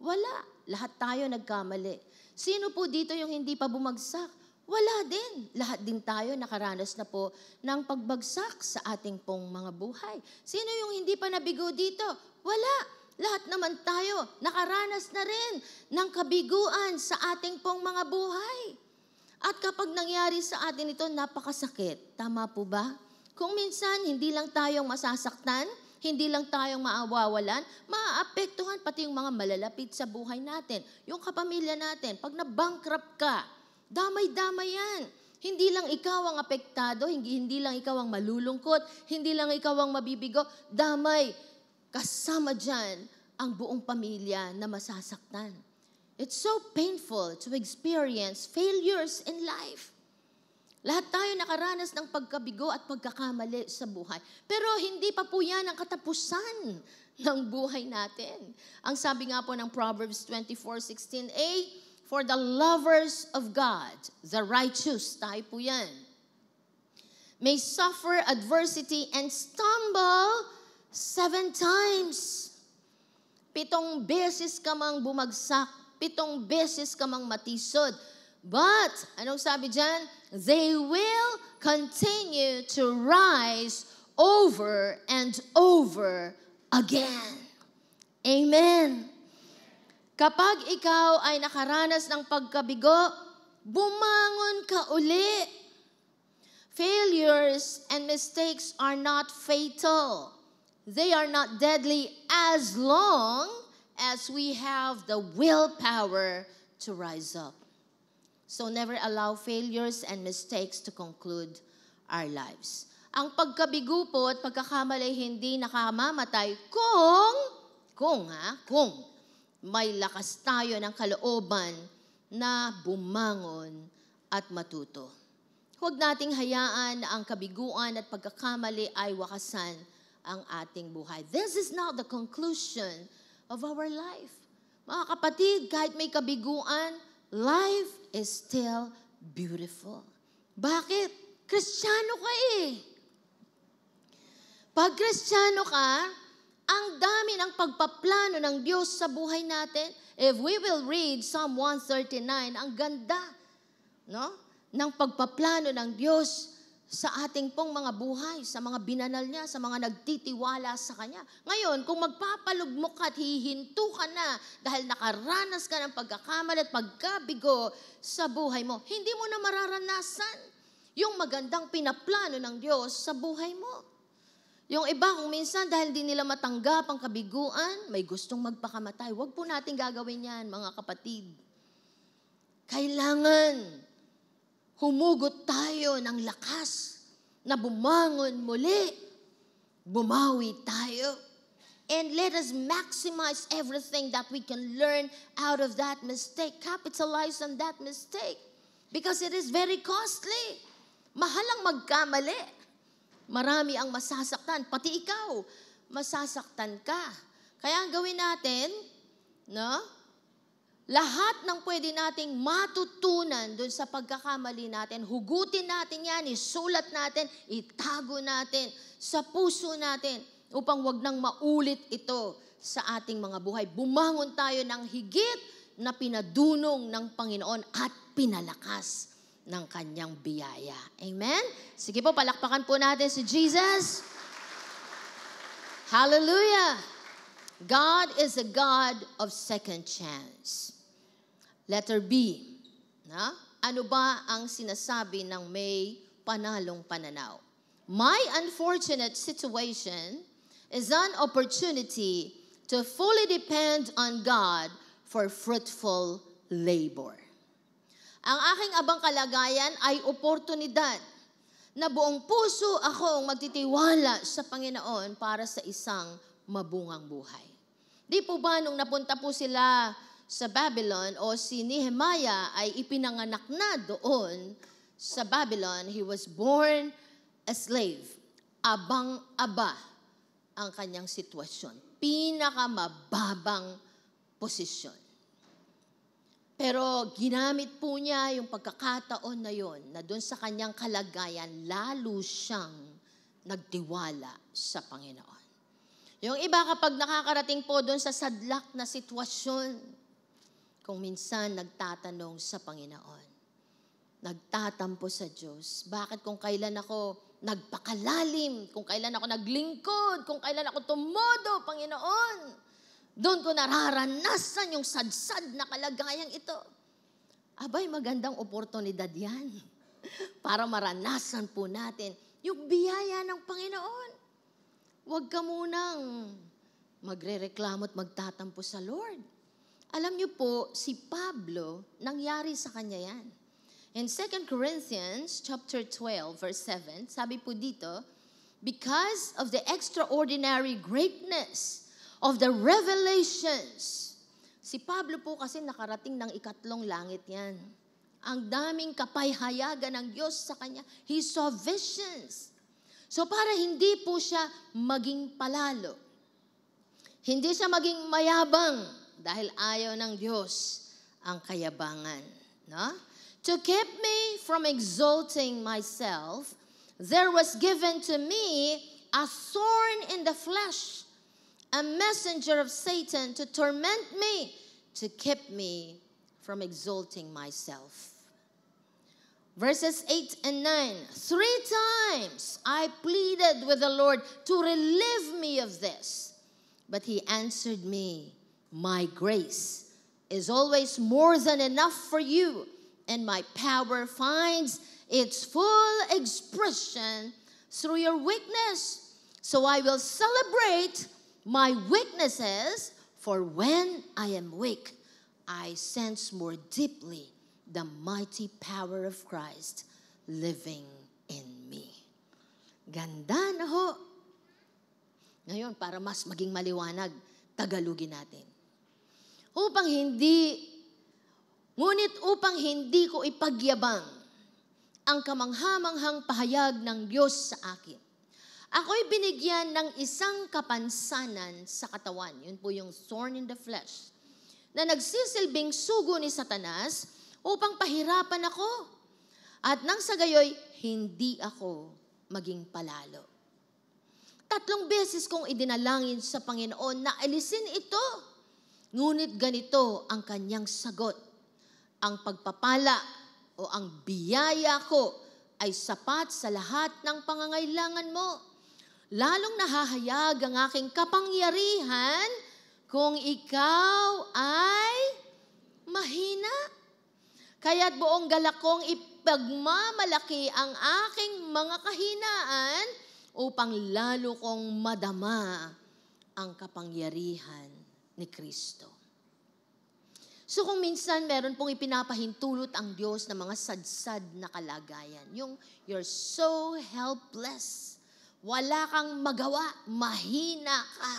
Wala. Lahat tayo nagkamali. Sino po dito yung hindi pa bumagsak? Wala din. Lahat din tayo nakaranas na po ng pagbagsak sa ating pong mga buhay. Sino yung hindi pa nabigo dito? Wala. Lahat naman tayo nakaranas na rin ng kabiguan sa ating pong mga buhay. At kapag nangyari sa atin ito, napakasakit. Tama po ba? Kung minsan hindi lang tayong masasaktan, hindi lang tayong maawawalan, maaapektuhan pati yung mga malalapit sa buhay natin. Yung kapamilya natin, pag na-bankrupt ka, damay-damay yan. Hindi lang ikaw ang apektado, hindi lang ikaw ang malulungkot, hindi lang ikaw ang mabibigo, damay. Kasama dyan ang buong pamilya na masasaktan. It's so painful to experience failures in life. Lahat tayo nakaranas ng pagkabigo at pagkakamali sa buhay. Pero hindi pa po yan ang katapusan ng buhay natin. Ang sabi nga po ng Proverbs 24:16a, for the lovers of God, the righteous, tayo po yan, may suffer adversity and stumble 7 times. 7 beses ka mang bumagsak, 7 beses ka mang matisod. But, anong sabi dyan? They will continue to rise over and over again. Amen. Kapag ikaw ay nakaranas ng pagkabigo, bumangon ka uli. Failures and mistakes are not fatal. They are not deadly as long as we have the willpower to rise up. So never allow failures and mistakes to conclude our lives. Ang pagkabigo po at pagkakamali hindi nakamamatay kung may lakas tayo ng kalooban na bumangon at matuto. Huwag nating hayaan na ang kabiguan at pagkakamali ay wakasan ang ating buhay. This is not the conclusion of our life. Mga kapatid, kahit may kabiguan, life is still beautiful. Bakit? Kristiyano ka eh. Pag Kristiyano ka, ang dami ng pagpaplano ng Diyos sa buhay natin. If we will read Psalm 139, ang ganda, no? Ng pagpaplano ng Diyos sa ating pong mga buhay, sa mga binanal niya, sa mga nagtitiwala sa Kanya. Ngayon, kung magpapalugmok ka at hihinto ka na dahil nakaranas ka ng pagkakamali at pagkabigo sa buhay mo, hindi mo na mararanasan yung magandang pinaplano ng Diyos sa buhay mo. Yung iba, kung minsan dahil di nila matanggap ang kabiguan, may gustong magpakamatay. Huwag po natin gagawin yan, mga kapatid. Kailangan humugot tayo ng lakas na bumangon muli. Bumawi tayo. And let us maximize everything that we can learn out of that mistake. Capitalize on that mistake. Because it is very costly. Mahal ang magkamali. Marami ang masasaktan. Pati ikaw, masasaktan ka. Kaya ang gawin natin, no? Lahat ng pwede nating matutunan doon sa pagkakamali natin, hugutin natin yan, isulat natin, itago natin sa puso natin upang wag nang maulit ito sa ating mga buhay. Bumangon tayo ng higit na pinadunong ng Panginoon at pinalakas ng Kanyang biyaya. Amen? Sige po, palakpakan po natin si Jesus. Hallelujah! God is a God of second chance. Letter B. Na? Ano ba ang sinasabi ng may panalong pananaw? My unfortunate situation is an opportunity to fully depend on God for fruitful labor. Ang aking abang kalagayan ay oportunidad na buong puso akong magtitiwala sa Panginoon para sa isang mabungang buhay. Di po ba nung napunta po sila sa Babylon o si Nehemiah ay ipinanganak na doon sa Babylon, he was born a slave. Abang-aba ang kanyang sitwasyon. Pinakamababang posisyon. Pero ginamit po niya yung pagkakataon na yon na doon sa kanyang kalagayan, lalo siyang nagtiwala sa Panginoon. Yung iba kapag nakakarating po doon sa sadlak na sitwasyon, kung minsan nagtatanong sa Panginoon, nagtatampo sa Diyos, bakit kung kailan ako nagpakalalim, kung kailan ako naglingkod, kung kailan ako tumodo, Panginoon, doon ko nararanasan yung sadsad na kalagayang ito. Abay, magandang oportunidad yan para maranasan po natin yung biyaya ng Panginoon. Huwag ka munang magrereklamo at magtatampo sa Lord. Alam niyo po, si Pablo, nangyari sa kanya yan. In 2 Corinthians chapter 12, verse 7, sabi po dito, because of the extraordinary greatness of the revelations. Si Pablo po kasi nakarating ng ikatlong langit yan. Ang daming kapayhayagan ng Diyos sa kanya. He saw visions. So para hindi po siya maging palalo, hindi siya maging mayabang, dahil ayaw ng Diyos ang kayabangan. No? To keep me from exalting myself, there was given to me a thorn in the flesh, a messenger of Satan to torment me, to keep me from exalting myself. Verses 8 and 9, 3 times I pleaded with the Lord to relieve me of this. But He answered me, my grace is always more than enough for you, and my power finds its full expression through your weakness. So I will celebrate my weaknesses, for when I am weak, I sense more deeply the mighty power of Christ living in me. Ganda na ho. Ngayon, para mas maging maliwanag, Tagalogin natin. Ngunit upang hindi ko ipagyabang ang kamanghamanghang pahayag ng Diyos sa akin, ako'y binigyan ng isang kapansanan sa katawan. Yun po yung thorn in the flesh. Na nagsisilbing sugo ni Satanas upang pahirapan ako. At nang sa gayoy, hindi ako maging palalo. 3 beses kong idinalangin sa Panginoon na alisin ito. Ngunit ganito ang kanyang sagot. Ang pagpapala o ang biyaya ko ay sapat sa lahat ng pangangailangan mo. Lalong nahahayag ang aking kapangyarihan kung ikaw ay mahina. Kaya't buong galak kong ipagmamalaki ang aking mga kahinaan upang lalo kong madama ang kapangyarihan ni Kristo. So kung minsan meron pong ipinapahintulot ang Diyos ng mga sadsad na kalagayan, yung you're so helpless, wala kang magawa, mahina ka.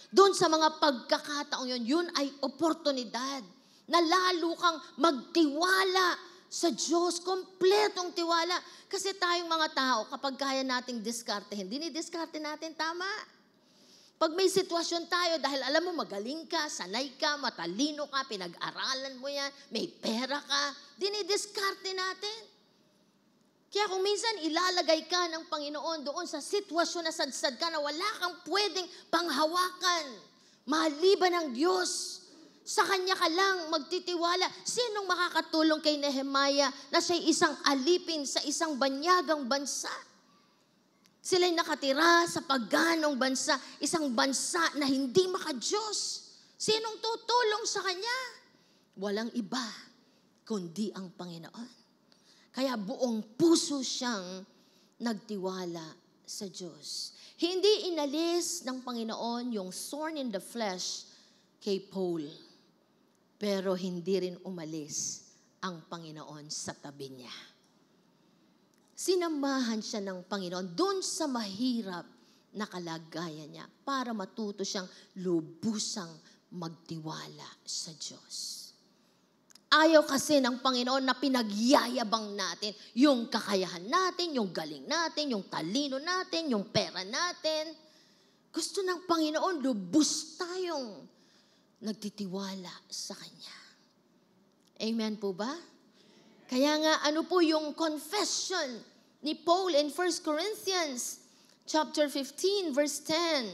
Doon sa mga pagkakataong yun ay oportunidad na lalo kang magtiwala sa Diyos, kompletong tiwala. Kasi tayong mga tao, kapag kaya nating diskartehin, dinidiskarte natin tama. Pag may sitwasyon tayo, dahil alam mo magaling ka, sanay ka, matalino ka, pinag-aralan mo yan, may pera ka, dinidiskarte natin. Kaya kung minsan ilalagay ka ng Panginoon doon sa sitwasyon na sadsad ka na wala kang pwedeng panghawakan, maliban ng Diyos, sa Kanya ka lang magtitiwala. Sinong makakatulong kay Nehemiah na siya'y isang alipin sa isang banyagang bansa? Sila'y nakatira sa paganong bansa, isang bansa na hindi maka-Diyos. Sinong tutulong sa Kanya? Walang iba, kundi ang Panginoon. Kaya buong puso siyang nagtiwala sa Diyos. Hindi inalis ng Panginoon yung thorn in the flesh kay Paul. Pero hindi rin umalis ang Panginoon sa tabi niya. Sinamahan siya ng Panginoon doon sa mahirap na kalagayan niya para matuto siyang lubusang magtiwala sa Diyos. Ayaw kasi ng Panginoon na pinagyayabang natin yung kakayahan natin, yung galing natin, yung talino natin, yung pera natin. Gusto ng Panginoon, lubos tayong nagtitiwala sa Kanya. Amen po ba? Kaya nga, ano po yung confession ni Paul in 1 Corinthians chapter 15, verse 10?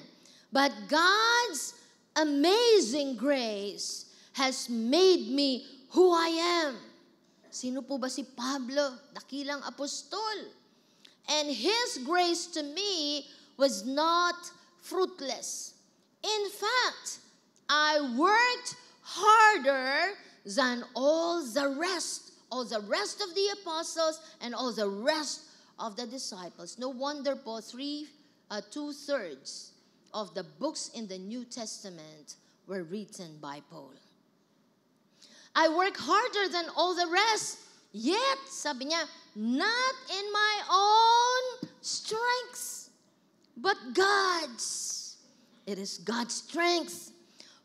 But God's amazing grace has made me who I am. Sino po ba si Pablo? Dakilang apostol. And His grace to me was not fruitless. In fact, I worked harder than all the rest of the apostles and all the rest of the disciples. No wonder po, 2/3 of the books in the New Testament were written by Paul. I work harder than all the rest, yet, sabi niya, not in my own strength, but God's. It is God's strength.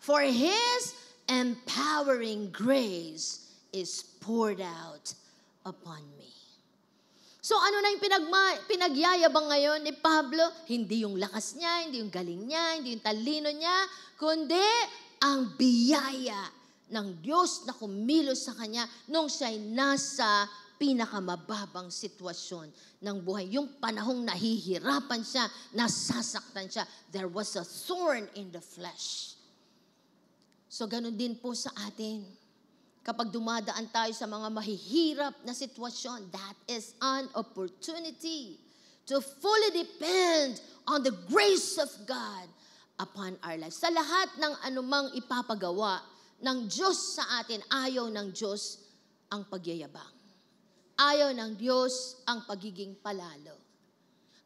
For His empowering grace is poured out upon me. So ano na yung pinagyayabang ngayon ni Pablo? Hindi yung lakas niya, hindi yung galing niya, hindi yung talino niya, kundi ang biyaya ng Diyos na kumilos sa kanya nung siya'y nasa pinakamababang sitwasyon ng buhay. Yung panahong nahihirapan siya, nasasaktan siya, there was a thorn in the flesh. So ganun din po sa atin. Kapag dumadaan tayo sa mga mahihirap na sitwasyon, that is an opportunity to fully depend on the grace of God upon our lives. Sa lahat ng anumang ipapagawa ng Diyos sa atin, ayaw ng Diyos ang pagyayabang. Ayaw ng Diyos ang pagiging palalo.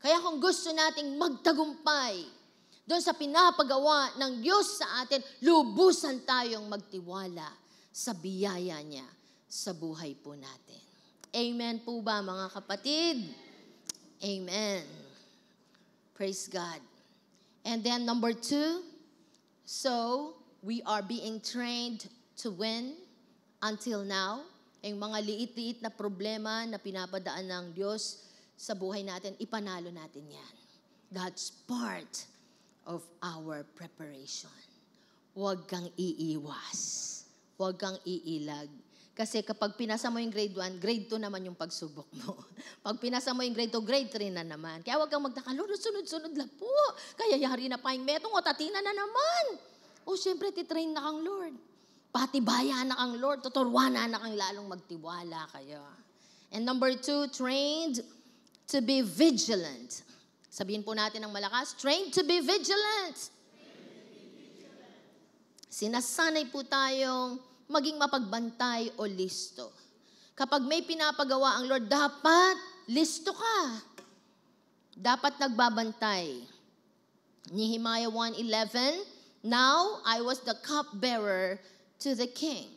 Kaya kung gusto nating magtagumpay doon sa pinapagawa ng Diyos sa atin, lubusan tayong magtiwala sa biyaya niya sa buhay po natin. Amen po ba mga kapatid? Amen. Praise God. And then number 2, so we are being trained to win until now. Yung mga liit-liit na problema na pinapadaan ng Diyos sa buhay natin, ipanalo natin yan. That's part of our preparation. Huwag kang iiwas. Huwag kang iilag. Kasi kapag pinasa mo yung grade 1, grade 2 naman yung pagsubok mo. Pag pinasa mo yung grade 2, grade 3 na naman. Kaya huwag kang magtaka, Lord, sunod-sunod lang po. Kaya yari na pa yung metong, o tatina na naman. O siyempre, titrain na kang Lord. Patibayan na kang Lord, tuturwanan na kang lalong magtiwala kayo. And number 2, trained to be vigilant. Sabihin po natin ng malakas, trained to be vigilant. Sinasanay po tayong maging mapagbantay o listo. Kapag may pinapagawa ang Lord, dapat listo ka. Dapat nagbabantay. Nehemiah 1:11, now I was the cupbearer to the king.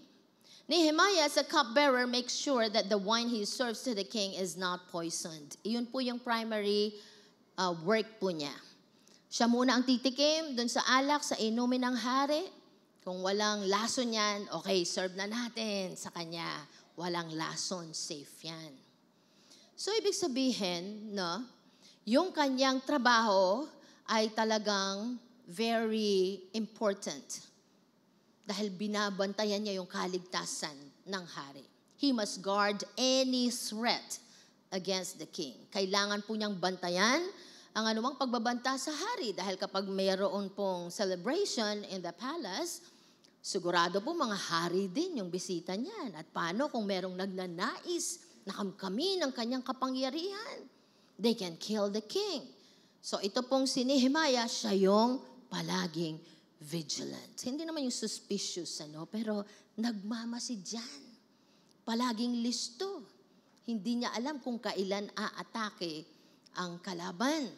Nehemiah as a cupbearer makes sure that the wine he serves to the king is not poisoned. Iyon po yung primary work po niya. Siya muna ang titikim dun sa alak, sa inumin ng hari. Kung walang lason yan, okay, serve na natin sa kanya. Walang lason, safe yan. So, ibig sabihin, no, yung kanyang trabaho ay talagang very important. Dahil binabantayan niya yung kaligtasan ng hari. He must guard any threat against the king. Kailangan po niyang bantayan ang anumang pagbabanta sa hari. Dahil kapag mayroon pong celebration in the palace, sigurado po mga hari din yung bisita niyan. At paano kung merong nagnanais na kamkami ng kanyang kapangyarihan? They can kill the king. So ito pong si Nehemiah, siya yung palaging vigilant. Hindi naman yung suspicious, pero nagmamasid dyan. Palaging listo. Hindi niya alam kung kailan aatake ang kalaban.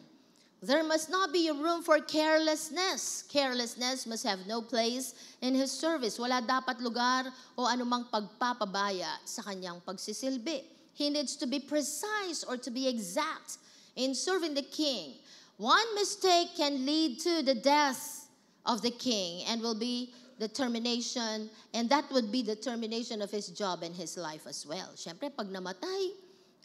There must not be a room for carelessness. Carelessness must have no place in his service. Wala dapat lugar o anumang pagpapabaya sa kanyang pagsisilbi. He needs to be precise or to be exact in serving the king. One mistake can lead to the death of the king and will be the termination, and that would be the termination of his job and his life as well. Siyempre, pag namatay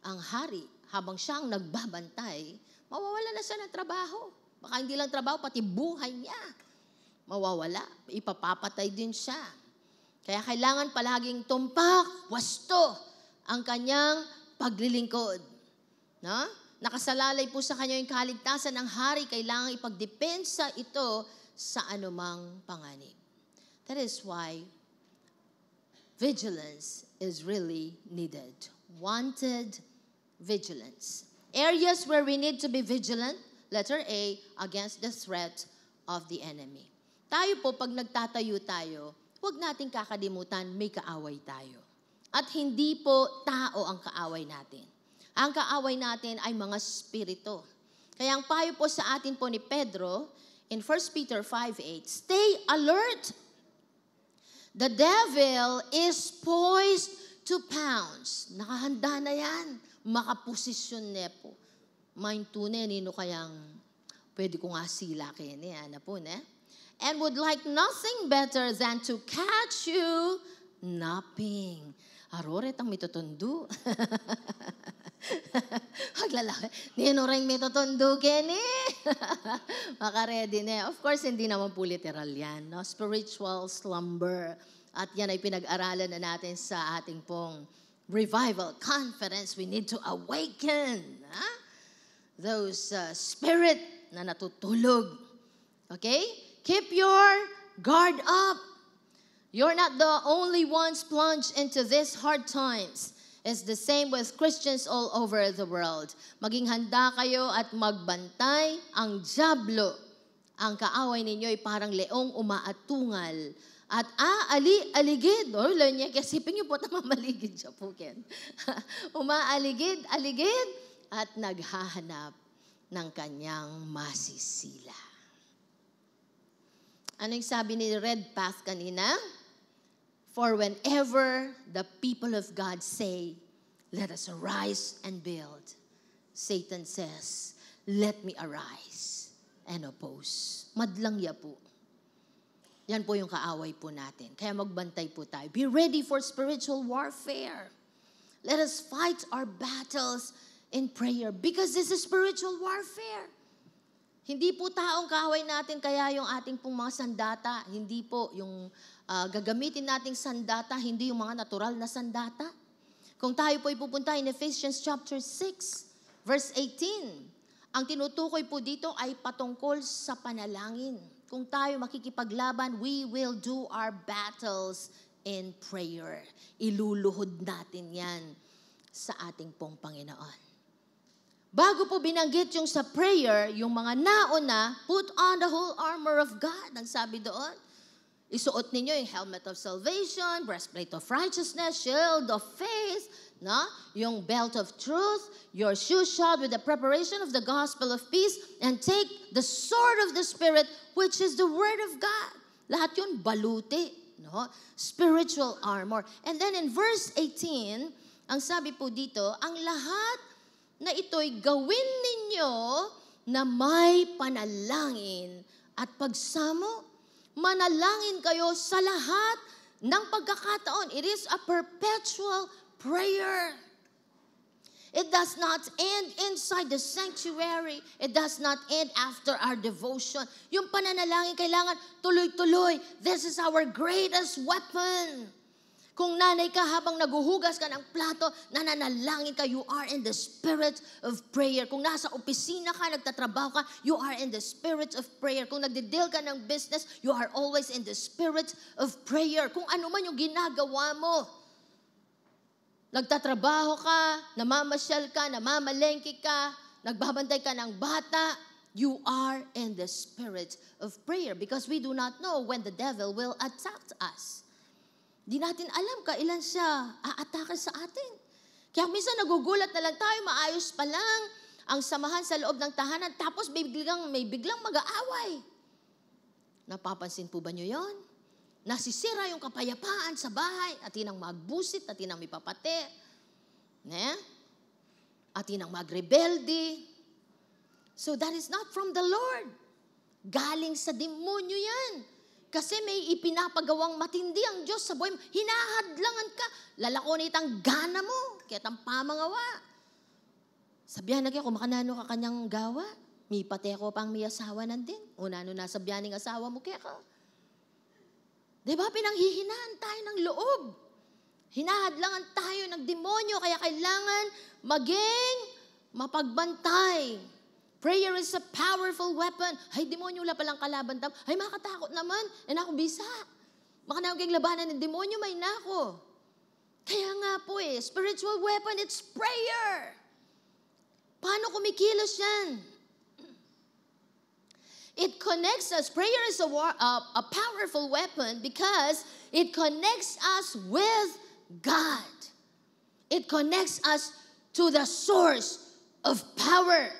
ang hari, habang siyang nagbabantay, mawawala na siya ng trabaho. Baka hindi lang trabaho, pati buhay niya. Mawawala. Ipapapatay din siya. Kaya kailangan palaging tumpak, wasto, ang kanyang paglilingkod. No? Nakasalalay po sa kanya yung kaligtasan ng hari, kailangan ipagdepensa ito sa anumang panganib. That is why vigilance is really needed. Wanted vigilance. Areas where we need to be vigilant, letter A, against the threat of the enemy. Tayo po, pag nagtatayo tayo, huwag nating kakalimutan, may kaaway tayo. At hindi po tao ang kaaway natin. Ang kaaway natin ay mga spirito. Kaya ang payo po sa atin po ni Pedro, in 1 Peter 5:8, stay alert. The devil is poised to pounce. Nakahanda na yan. Makaposisyon na po. Main tunay, nino kayang pwede ko nga sila kayo niya na po, ne? And would like nothing better than to catch you napping. Aroret ang mitutundo. Maglalaki. Nino rin mitutundo, Kenny. Maka-ready na. Of course, hindi naman po literal yan. No? Spiritual slumber. At yan ay pinag-aralan na natin sa ating pong revival conference. We need to awaken those spirit na natutulog. Okay? Keep your guard up. You're not the only ones plunged into these hard times. It's the same with Christians all over the world. Maging handa kayo at magbantay. Ang dyablo, ang kaaway ninyo ay parang leong umaatungal at aligid. Oh, lanya, kasipin niyo po na mamaligid siya po, Ken. Umaaligid at naghahanap ng kanyang masisila. Ano yung sabi ni Red Path kanina? For whenever the people of God say, let us arise and build, Satan says, let me arise and oppose. Madlang ya po. Yan po yung kaaway po natin. Kaya magbantay po tayo. Be ready for spiritual warfare. Let us fight our battles in prayer because this is spiritual warfare. Hindi po taong kaaway natin kaya yung ating pong mga sandata. Hindi po yung gagamitin nating sandata, hindi yung mga natural na sandata. Kung tayo po ipupunta in Ephesians chapter 6, verse 18, ang tinutukoy po dito ay patungkol sa panalangin. Kung tayo makikipaglaban, we will do our battles in prayer. Iluluhod natin yan sa ating pong Panginoon. Bago po binanggit yung sa prayer, yung mga nauna, put on the whole armor of God. Ang sabi doon, isuot ninyo yung helmet of salvation, breastplate of righteousness, shield of faith, no? Yung belt of truth, your shoes shod with the preparation of the gospel of peace, and take the sword of the Spirit, which is the word of God. Lahat yun baluti, no? Spiritual armor. And then in verse 18, ang sabi po dito, ang lahat na ito'y gawin ninyo na may panalangin at pagsamo. Manalangin kayo sa lahat ng pagkakataon. It is a perpetual prayer. It does not end inside the sanctuary. It does not end after our devotion. Yung pananalangin kailangan tuloy-tuloy. This is our greatest weapon. Kung nanay ka habang naguhugas ka ng plato, nananalangin ka, you are in the spirit of prayer. Kung nasa opisina ka, nagtatrabaho ka, you are in the spirit of prayer. Kung nagdideal ka ng business, you are always in the spirit of prayer. Kung ano man yung ginagawa mo, nagtatrabaho ka, namamasyal ka, namamalengke ka, nagbabantay ka ng bata, you are in the spirit of prayer because we do not know when the devil will attack us. Di natin alam kailan siya aatake sa atin. Kaya minsan nagugulat na lang tayo, maayos pa lang ang samahan sa loob ng tahanan, tapos may biglang mag-aaway. Napapansin po ba nyo yon? Nasisira yung kapayapaan sa bahay, atinang magbusit, atinang mipapate, atinang magrebelde. So that is not from the Lord. Galing sa demonyo yan. Kasi may ipinapagawang matindi ang Diyos sa buhay mo. Hinahadlangan ka. Lalakonit ang gana mo. Kaya ang pamangawa. Sabihan na kayo, kung makanano ka kanyang gawa, may pate ko pang may asawa nandin. O nano nasa biyaning asawa mo kaya ka. Diba, pinanghihinaan tayo ng loob. Hinahadlangan tayo ng demonyo. Kaya kailangan maging mapagbantay. Prayer is a powerful weapon. Ay, demonyo wala palang kalaban tam. Ay, makatakot naman. Eh, nako, bisa. Baka na kayong labanan ng demonyo, may nako. Kaya nga po spiritual weapon, it's prayer. Paano kumikilos yan? It connects us. Prayer is a powerful weapon because it connects us with God. It connects us to the source of power.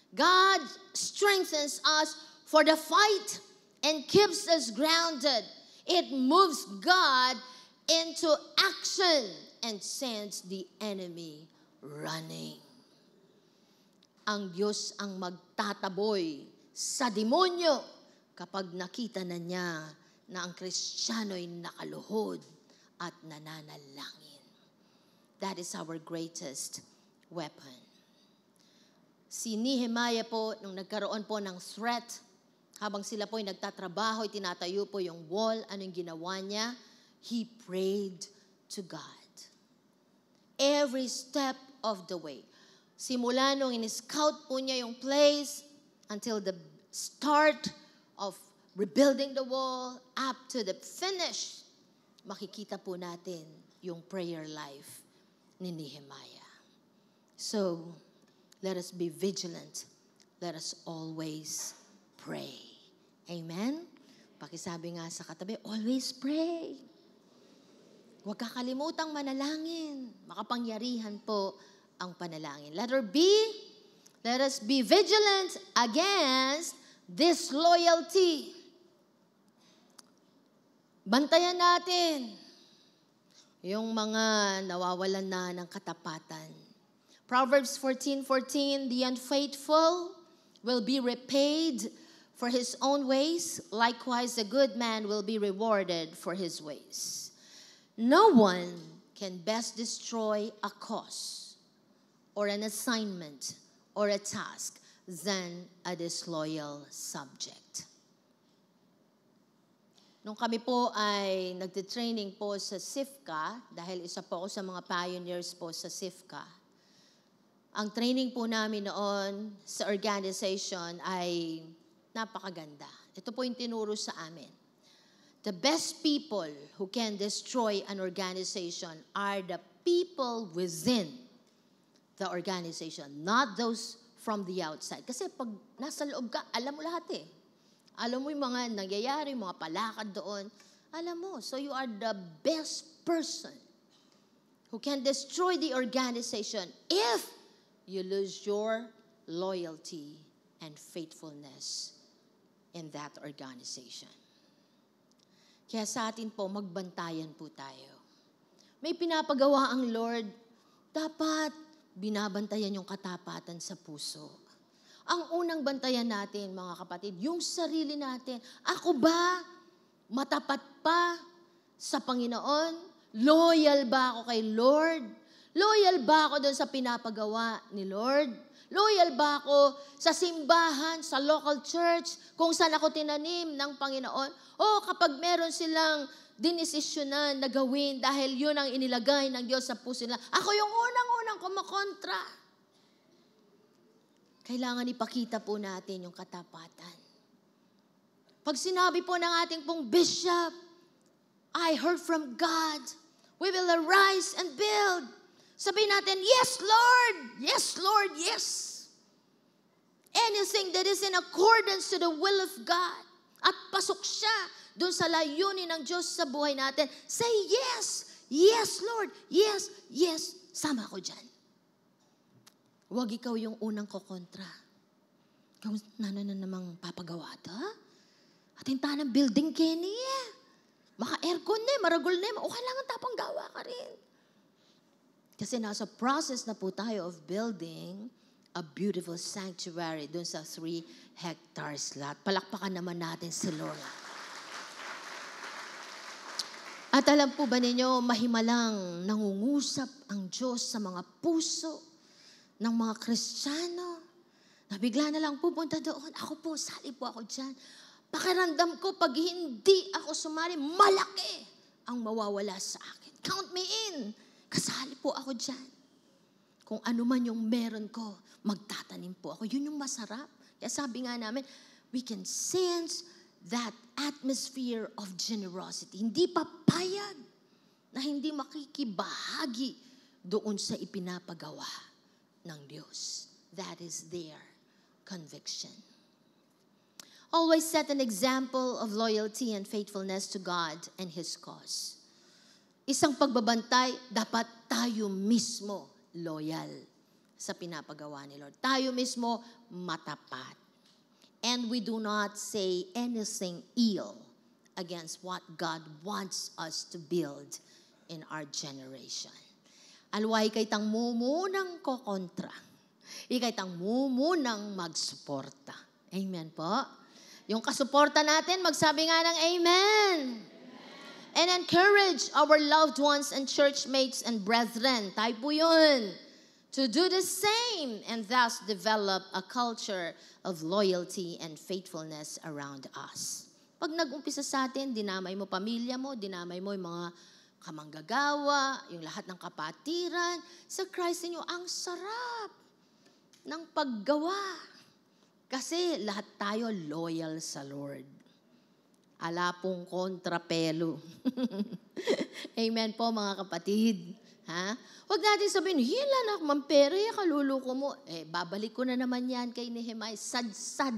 God strengthens us for the fight and keeps us grounded. It moves God into action and sends the enemy running. Ang Diyos ang magtataboy sa demonyo kapag nakita na niya na ang Kristiyano'y nakaluhod at nananalangin. That is our greatest weapon. Si Nehemiah po, nung nagkaroon po ng threat, habang sila po ay nagtatrabaho, itinatayo po yung wall, anong ginawa niya? He prayed to God. Every step of the way. Simula nung in-scout po niya yung place, until the start of rebuilding the wall, up to the finish, makikita po natin yung prayer life ni Nehemiah. So, let us be vigilant. Let us always pray. Amen? Pakisabi nga sa katabi, always pray. Huwag kakalimutang manalangin. Makapangyarihan po ang panalangin. Letter B, let us be vigilant against disloyalty. Bantayan natin yung mga nawawalan na ng katapatan. Proverbs 14:14, the unfaithful will be repaid for his own ways. Likewise, a good man will be rewarded for his ways. No one can best destroy a cause or an assignment or a task than a disloyal subject. Nung kami po ay nagtitraining po sa SIFCA, dahil isa po ako sa mga pioneers po sa SIFCA, ang training po namin noon sa organization ay napakaganda. Ito po yung tinuro sa amin. The best people who can destroy an organization are the people within the organization, not those from the outside. Kasi pag nasa loob ka, alam mo lahat eh. Alam mo yung mga nangyayari, mga palakad doon. Alam mo, so you are the best person who can destroy the organization if you lose your loyalty and faithfulness in that organization. Kaya sa atin po, magbantayan po tayo. May pinapagawa ang Lord, dapat binabantayan yung katapatan sa puso. Ang unang bantayan natin, mga kapatid, yung sarili natin. Ako ba matapat pa sa Panginoon? Loyal ba ako kay Lord? Loyal ba ako doon sa pinapagawa ni Lord? Loyal ba ako sa simbahan, sa local church, kung saan ako tinanim ng Panginoon? O kapag meron silang dinesisyonan na gawin dahil yun ang inilagay ng Diyos sa puso nila, ako yung unang-unang kumakontra. Kailangan ipakita po natin yung katapatan. Pag sinabi po ng ating pong bishop, I heard from God, we will arise and build. Sabihin natin, yes, Lord! Yes, Lord, yes! Anything that is in accordance to the will of God at pasok siya doon sa layunin ng Diyos sa buhay natin, say yes! Yes, Lord! Yes, yes! Sama ko dyan. Huwag ikaw yung unang kokontra. Ikaw na namang papagawa ito, ha? Atinta ng building, Kenny, eh. Maka-aircon na, maragol na, o kailangan tapang gawa ka rin. Kasi nasa process na po tayo of building a beautiful sanctuary dun sa 3 hectares lot. Palakpakan naman natin si Lord. At alam po ba ninyo, mahimalang nangungusap ang Diyos sa mga puso ng mga Kristiyano na bigla na lang pupunta doon. Ako po, sali po ako dyan. Pakiramdam ko, pag hindi ako sumali, malaki ang mawawala sa akin. Count me in. Kasali po ako dyan. Kung ano man yung meron ko, magtatanim po ako. Yun yung masarap. Kaya sabi nga namin, we can sense that atmosphere of generosity. Hindi papayag na hindi makikibahagi doon sa ipinapagawa ng Diyos. That is their conviction. Always set an example of loyalty and faithfulness to God and His cause. Isang pagbabantay, dapat tayo mismo loyal sa pinapagawa ni Lord. Tayo mismo matapat. And we do not say anything ill against what God wants us to build in our generation. Alway kay tang mumunang kokontra. Ikay tang mumunang magsuporta. Amen po? Yung kasuporta natin, magsabi nga ng amen. And encourage our loved ones and church mates and brethren. Tayo po yun. To do the same and thus develop a culture of loyalty and faithfulness around us. Pag nag-umpisa sa atin, dinamay mo pamilya mo, dinamay mo yung mga kamanggagawa, yung lahat ng kapatiran. Sa Christ ninyo, ang sarap ng paggawa. Kasi lahat tayo loyal sa Lord. Ala pong kontrapelo. Amen po mga kapatid. Ha? Huwag natin sabihin, hila na, mampere, kaluluko mo. Babalik ko na naman yan kay Nehemiah. Sad-sad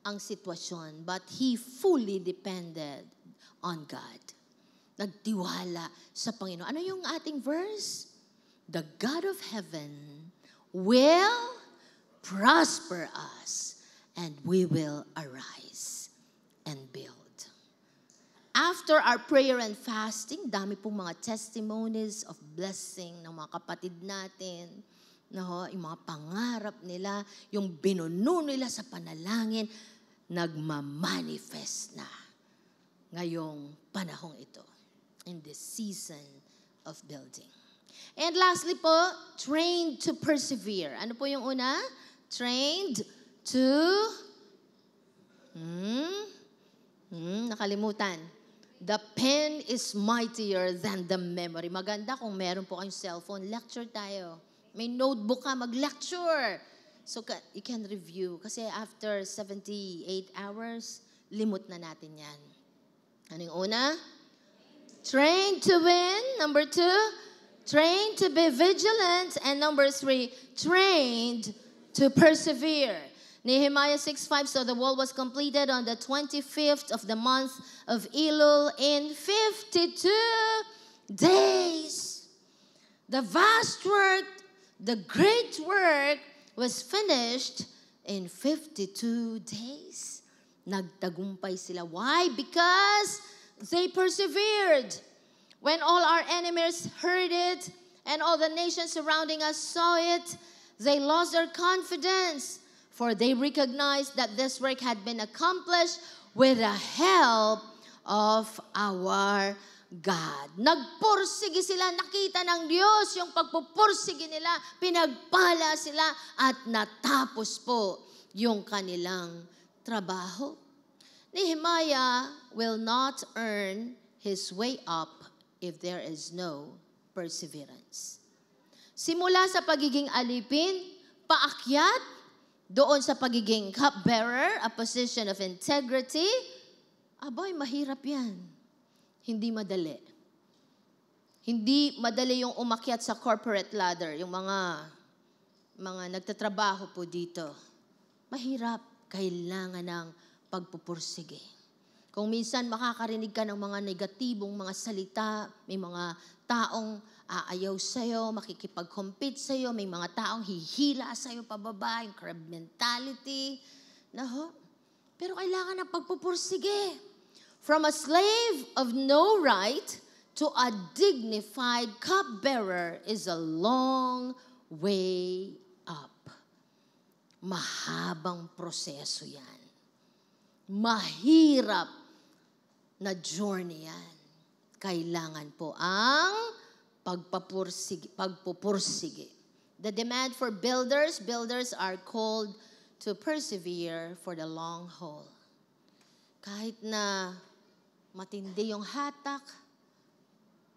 ang sitwasyon. But he fully depended on God. Nagtiwala sa Panginoon. Ano yung ating verse? The God of heaven will prosper us and we will arise and build. After our prayer and fasting, dami pong mga testimonies of blessing ng mga kapatid natin. No, yung mga pangarap nila, yung binuno nila sa panalangin, nagmamanifest na ngayong panahong ito. In this season of building. And lastly po, trained to persevere. Ano po yung una? Trained to... nakalimutan. The pen is mightier than the memory. Maganda kung meron po kayong cellphone. Lecture tayo. May notebook ka, mag-lecture. So you can review. Kasi after 78 hours, limot na natin yan. Ano yung una? Train to win. Number 2, Trained to be vigilant. And number 3, trained to persevere. Nehemiah 6:5, so the wall was completed on the 25th of the month of Elul in 52 days. The vast work, the great work was finished in 52 days. Nagtagumpay sila. Why? Because they persevered. When all our enemies heard it and all the nations surrounding us saw it, they lost their confidence, for they recognized that this work had been accomplished with the help of our God. Nagpursige sila, nakita ng Diyos yung pagpupursige nila, pinagpala sila at natapos po yung kanilang trabaho. Nehemiah will not earn his way up if there is no perseverance. Simula sa pagiging alipin, paakyat, doon sa pagiging cupbearer, a position of integrity, abay, mahirap yan. Hindi madali. Hindi madali yung umakyat sa corporate ladder, yung mga nagtatrabaho po dito. Mahirap, kailangan ng pagpupursige. Kung minsan makakarinig ka ng mga negatibong mga salita, may mga taong aayaw sa'yo, makikipag-compete sa'yo, may mga taong hihila sa'yo pababa, yung crab mentality. Pero kailangan ng pagpupursige. From a slave of no right to a dignified cupbearer is a long way up. Mahabang proseso yan. Mahirap na journey yan. Kailangan po ang pagpupursige. The demand for builders are called to persevere for the long haul. Kahit na matindi yung hatak,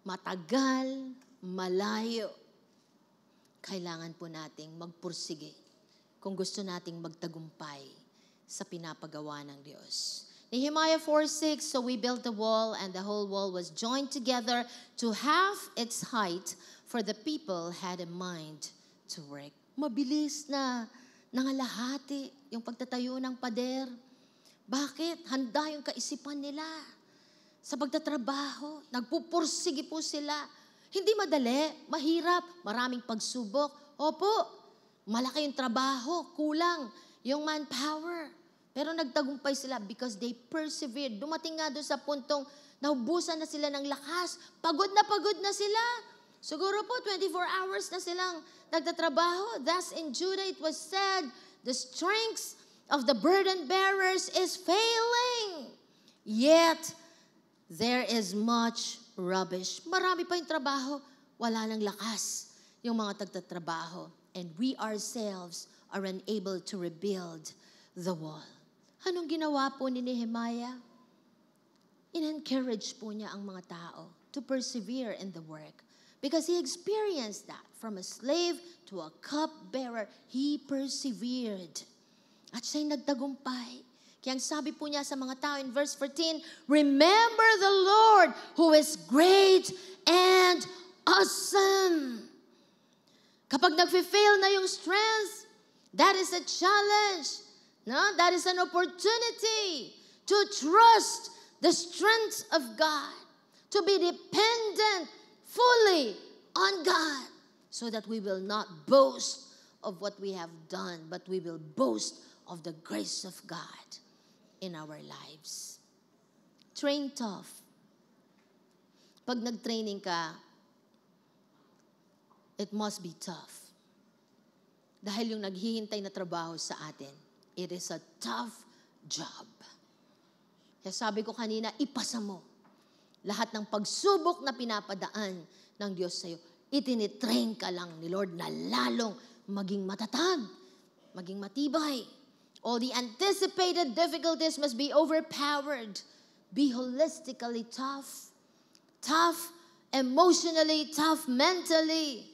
matagal, malayo, kailangan po nating magpursige kung gusto nating magtagumpay sa pinapagawa ng Diyos. Nehemiah 4:6, so we built the wall and the whole wall was joined together to half its height, for the people had a mind to work. Mabilis na nangalahati yung pagtatayo ng pader. Bakit? Handa yung kaisipan nila sa pagtatrabaho. Nagpupursige po sila. Hindi madali, mahirap, maraming pagsubok. Opo, malaki yung trabaho, kulang yung manpower. Pero nagtagumpay sila because they persevered. Dumating nga doon sa puntong naubusan na sila ng lakas. Pagod na sila. Siguro po 24 hours na silang nagtatrabaho. Thus in Judah it was said, the strength of the burden bearers is failing. Yet, there is much rubbish. Marami pa yung trabaho, wala nang lakas yung mga tagtatrabaho. And we ourselves are unable to rebuild the wall. Anong ginawa po ni Nehemiah? In-encourage po niya ang mga tao to persevere in the work. Because he experienced that. From a slave to a cupbearer, he persevered. At siya'y nagtagumpay. Kaya ang sabi po niya sa mga tao in verse 14, remember the Lord who is great and awesome. Kapag nag-fail na yung strength, that is a challenge. No? That is an opportunity to trust the strength of God, to be dependent fully on God, so that we will not boast of what we have done, but we will boast of the grace of God in our lives. Train tough. Pag nag-training ka, it must be tough. Dahil yung naghihintay na trabaho sa atin, it is a tough job. Kaya sabi ko kanina, ipasa mo. Lahat ng pagsubok na pinapadaan ng Diyos sa'yo, itinitrain ka lang ni Lord na lalong maging matatag, maging matibay. All the anticipated difficulties must be overpowered. Be holistically tough. Tough emotionally, tough mentally,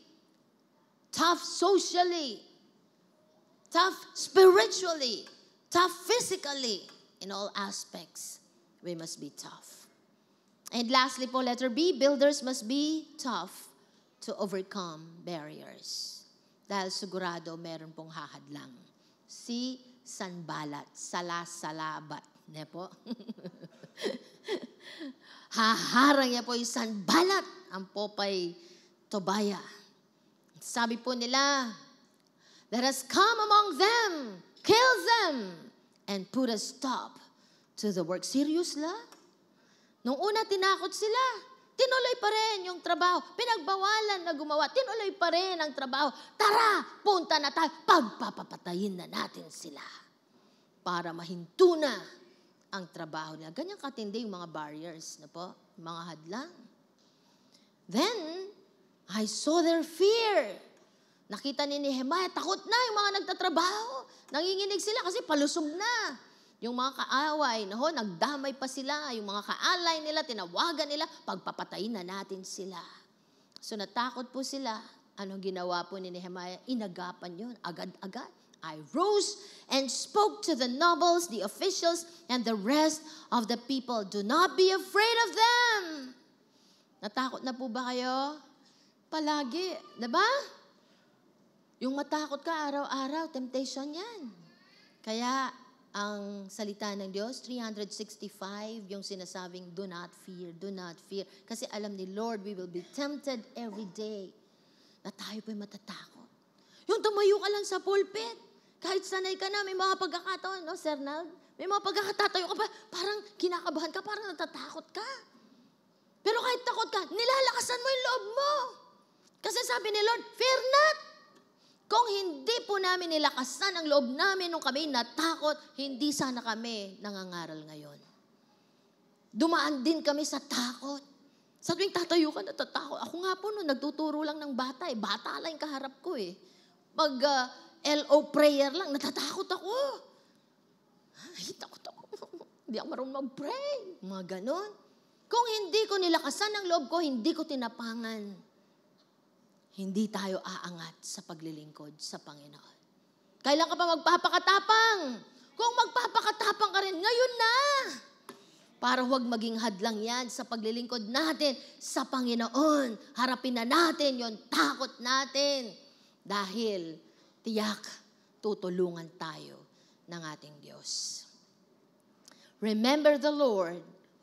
tough socially, tough spiritually, tough physically. In all aspects, we must be tough. And lastly po, letter B, builders must be tough to overcome barriers. Dahil sigurado meron pong hahadlang. Si Sanballat, Salasalabat. Ne po? Haharang niya po yung Sanballat, ang popay Tobaya. Sabi po nila, let us come among them, kill them, and put a stop to the work. Serious la? Nung una, tinakot sila. Tinuloy pa rin yung trabaho. Pinagbawalan na gumawa. Tinuloy pa rin ang trabaho. Tara, punta na tayo. Pagpapatayin na natin sila para mahinto na ang trabaho nila. Ganyan katindi yung mga barriers na po, mga hadlang. Then, I saw their fear. Nakita ni Nehemiah, takot na yung mga nagtatrabaho. Nanginginig sila kasi palusog na. Yung mga kaaway, nagdamay pa sila. Yung mga kaalay nila, tinawagan nila, pagpapatayin na natin sila. So natakot po sila. Anong ginawa po ni Nehemiah? Inagapan yun, agad-agad. I rose and spoke to the nobles, the officials, and the rest of the people. Do not be afraid of them. Natakot na po ba kayo? Palagi, diba? Yung matakot ka araw-araw, temptation yan. Kaya, ang salita ng Diyos, 365, yung sinasabing, do not fear, do not fear. Kasi alam ni Lord, we will be tempted every day na tayo po'y matatakot. Yung tumayo ka lang sa pulpit, kahit sanay ka na, may mga pagkakataon, no, Sir Nald? May mga pagkakatayo ka pa, parang kinakabahan ka, parang natatakot ka. Pero kahit takot ka, nilalakasan mo yung loob mo. Kasi sabi ni Lord, fear not. Kung hindi po namin nilakasan ang loob namin nung kami natakot, hindi sana kami nangangaral ngayon. Dumaan din kami sa takot. Sa tuwing tatayo ka, natatakot. Ako nga po noon, nagtuturo lang ng bata. Bata lang yung kaharap ko eh. Pag LO prayer lang, natatakot ako. Ay, takot ako. Hindi ako marunong mag-pray. Mga ganon. Kung hindi ko nilakasan ang loob ko, hindi ko tinapangan, hindi tayo aangat sa paglilingkod sa Panginoon. Kailan ka pa magpapakatapang? Kung magpapakatapang ka rin, ngayon na! Para huwag maging hadlang yan sa paglilingkod natin sa Panginoon. Harapin na natin yung takot natin. Dahil tiyak, tutulungan tayo ng ating Diyos. Remember the Lord,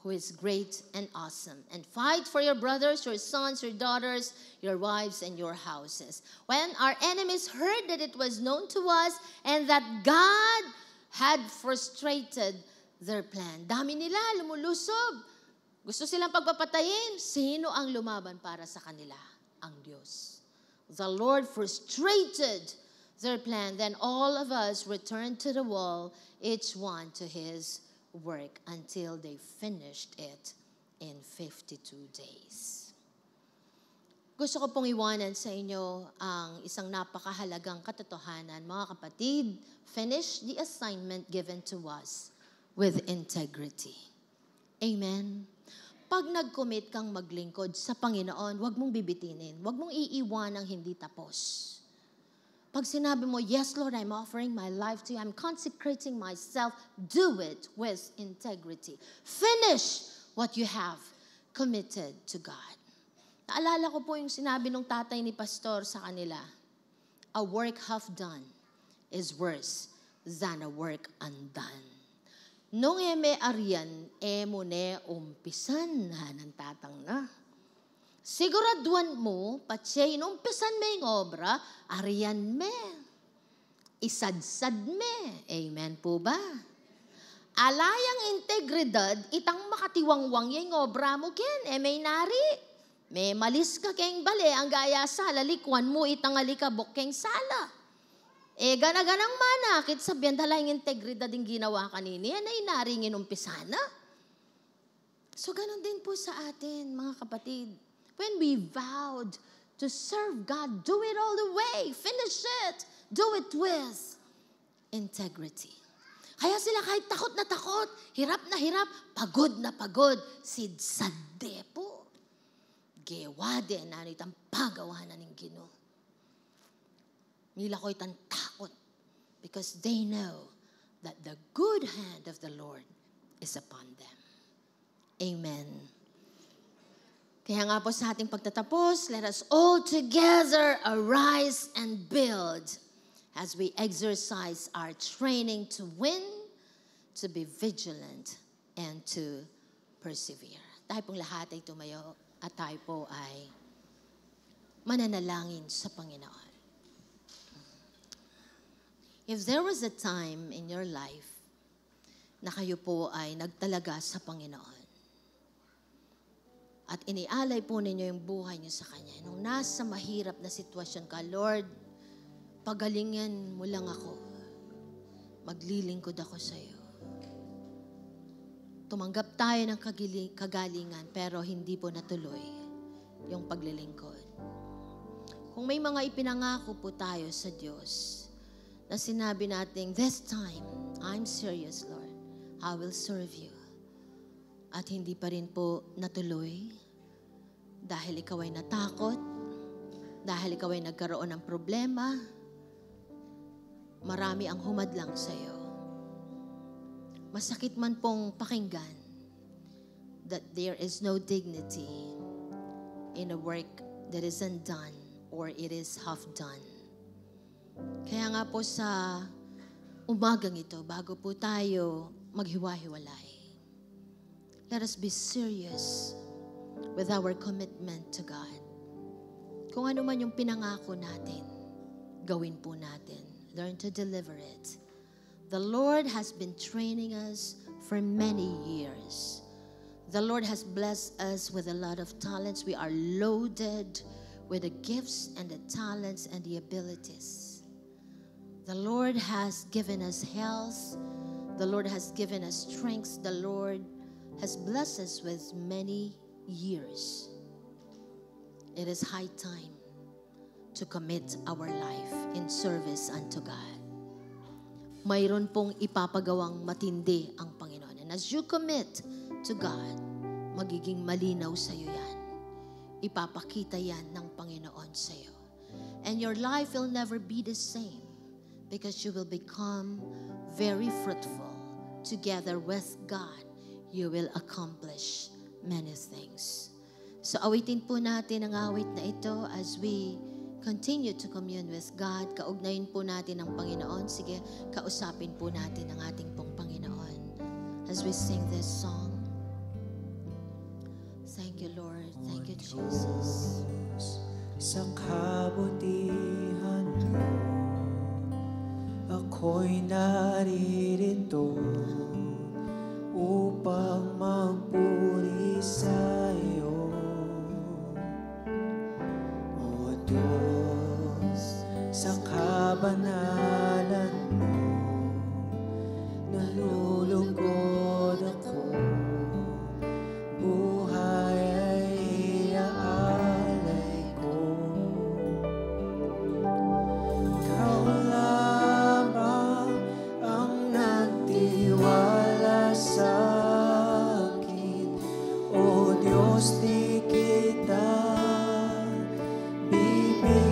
who is great and awesome. And fight for your brothers, your sons, your daughters, your wives, and your houses. When our enemies heard that it was known to us and that God had frustrated their plan. Dami nila, lumulusob. Gusto silang pagpapatayin. Sino ang lumaban para sa kanila? Ang Diyos. The Lord frustrated their plan. Then all of us returned to the wall, each one to his work until they finished it in 52 days. Gusto ko pong iwanan sa inyo ang isang napakahalagang katotohanan. Mga kapatid, finish the assignment given to us with integrity. Amen? Pag nag-commit kang maglingkod sa Panginoon, huwag mong bibitinin. Huwag mong iiwan ang hindi tapos. Pag sinabi mo, yes, Lord, I'm offering my life to you. I'm consecrating myself. Do it with integrity. Finish what you have committed to God. Naalala ko po yung sinabi ng tatay ni Pastor sa kanila. A work half done is worse than a work undone. Nung eme arian, emo ne umpisan na ng tatang na. Siguraduan mo, patsay, inumpisan me yung obra, arian me. Isadsad me. Amen po ba? Alayang integridad, itang makatiwangwang yung obra mo ken, may nari. May malis ka keng bale, ang gaya sala, likwan mo, itang alikabok keng sala. Gana-ganang manakit, sabihan dala yung integridad yung ginawa kanini, yan ay naring inumpisana. So, ganun din po sa atin, mga kapatid. When we vowed to serve God, do it all the way. Finish it. Do it with integrity. Kaya sila kahit takot na takot, hirap na hirap, pagod na pagod, sidsade po. Gewade na itang pagawa na ng Ginoo. Nila ko itang takot because they know that the good hand of the Lord is upon them. Amen. Kaya nga po sa ating pagtatapos, let us all together arise and build as we exercise our training to win, to be vigilant, and to persevere. Tayo pong lahat ay tumayo at tayo po ay mananalangin sa Panginoon. If there was a time in your life na kayo po ay nagtalaga sa Panginoon, at inialay po ninyo yung buhay niyo sa Kanya. Nung nasa mahirap na sitwasyon ka, Lord, pagalingin mo lang ako. Maglilingkod ako sa iyo. Tumanggap tayo ng kagalingan, pero hindi po natuloy yung paglilingkod. Kung may mga ipinangako po tayo sa Diyos, na sinabi natin, this time, I'm serious, Lord. I will serve you. At hindi pa rin po natuloy dahil ikaw ay natakot, dahil ikaw ay nagkaroon ng problema, marami ang humadlang sa iyo. Masakit man pong pakinggan that there is no dignity in a work that isn't done or it is half done. Kaya nga po sa umagang ito, bago po tayo maghiwa-hiwalay, let us be serious with our commitment to God. Kung ano man yung pinangako natin, gawin po natin. Learn to deliver it. The Lord has been training us for many years. The Lord has blessed us with a lot of talents. We are loaded with the gifts and the talents and the abilities. The Lord has given us health. The Lord has given us strength. The Lord has blessed us with many years. It is high time to commit our life in service unto God. Mayroon pong ipapagawang matindi ang Panginoon. And as you commit to God, magiging malinaw sa iyo yan. Ipapakita yan ng Panginoon sa iyo. And your life will never be the same because you will become very fruitful. Together with God, you will accomplish many things. So awitin po natin ang awit na ito as we continue to commune with God. Kaugnayin po natin ang Panginoon. Sige, kausapin po natin ang ating pong Panginoon as we sing this song. Thank you, Lord. Thank you, Jesus.
Sa kabutihan mo, ako'y naririto upang magpuri sa iyo. O Diyos, sa kabanalan mo, nalulugod ako. Buhay ay iaalay ko. Ikaw lamang ang nagtiwala sa akin. O Diyos, di kita bibiguin.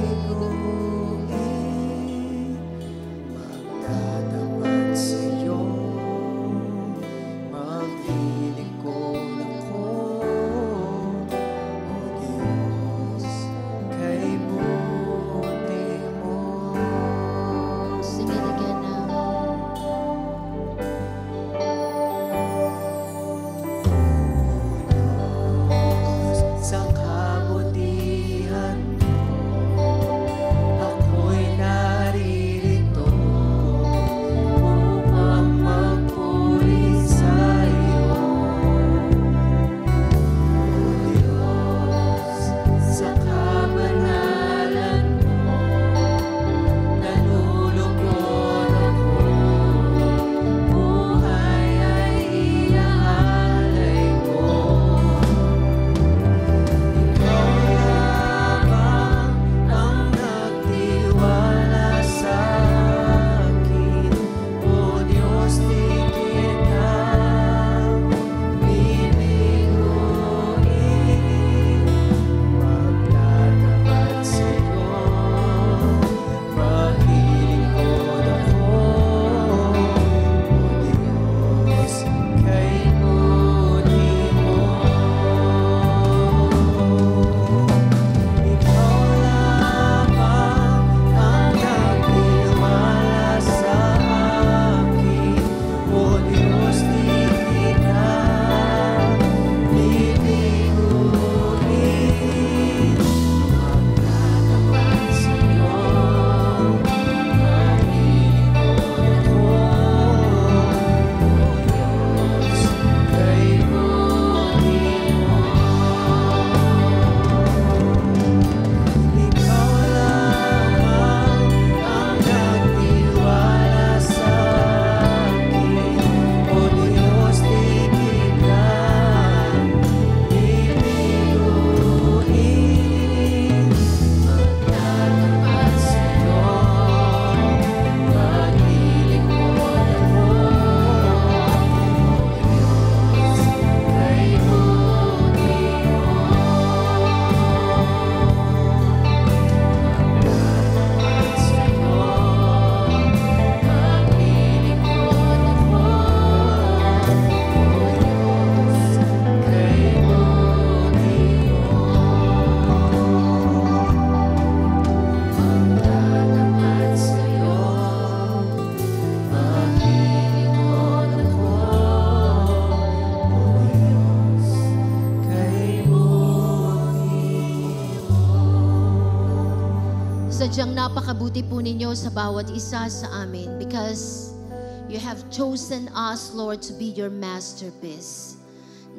Sadyang napakabuti po ninyo sa bawat isa sa amin because you have chosen us, Lord, to be your masterpiece.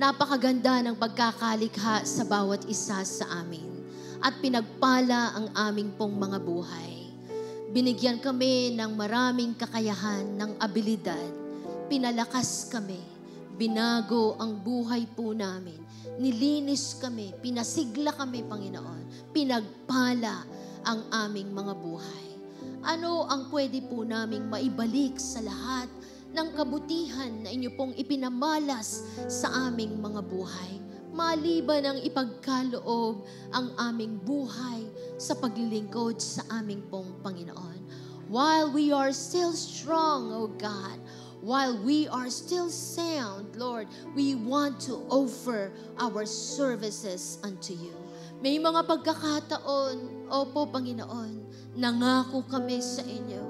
Napakaganda ng pagkakalikha sa bawat isa sa amin at pinagpala ang aming pong mga buhay. Binigyan kami ng maraming kakayahan, ng abilidad. Pinalakas kami. Binago ang buhay po namin. Nilinis kami. Pinasigla kami, Panginoon. Pinagpala ang aming mga buhay. Ano ang pwede po naming maibalik sa lahat ng kabutihan na inyo pong ipinamalas sa aming mga buhay? Maliban ang ipagkaloob ang aming buhay sa paglilingkod sa aming pong Panginoon. While we are still strong, O God, while we are still sound, Lord, we want to offer our services unto you. May mga pagkakataon, opo Panginoon, nangako kami sa inyo.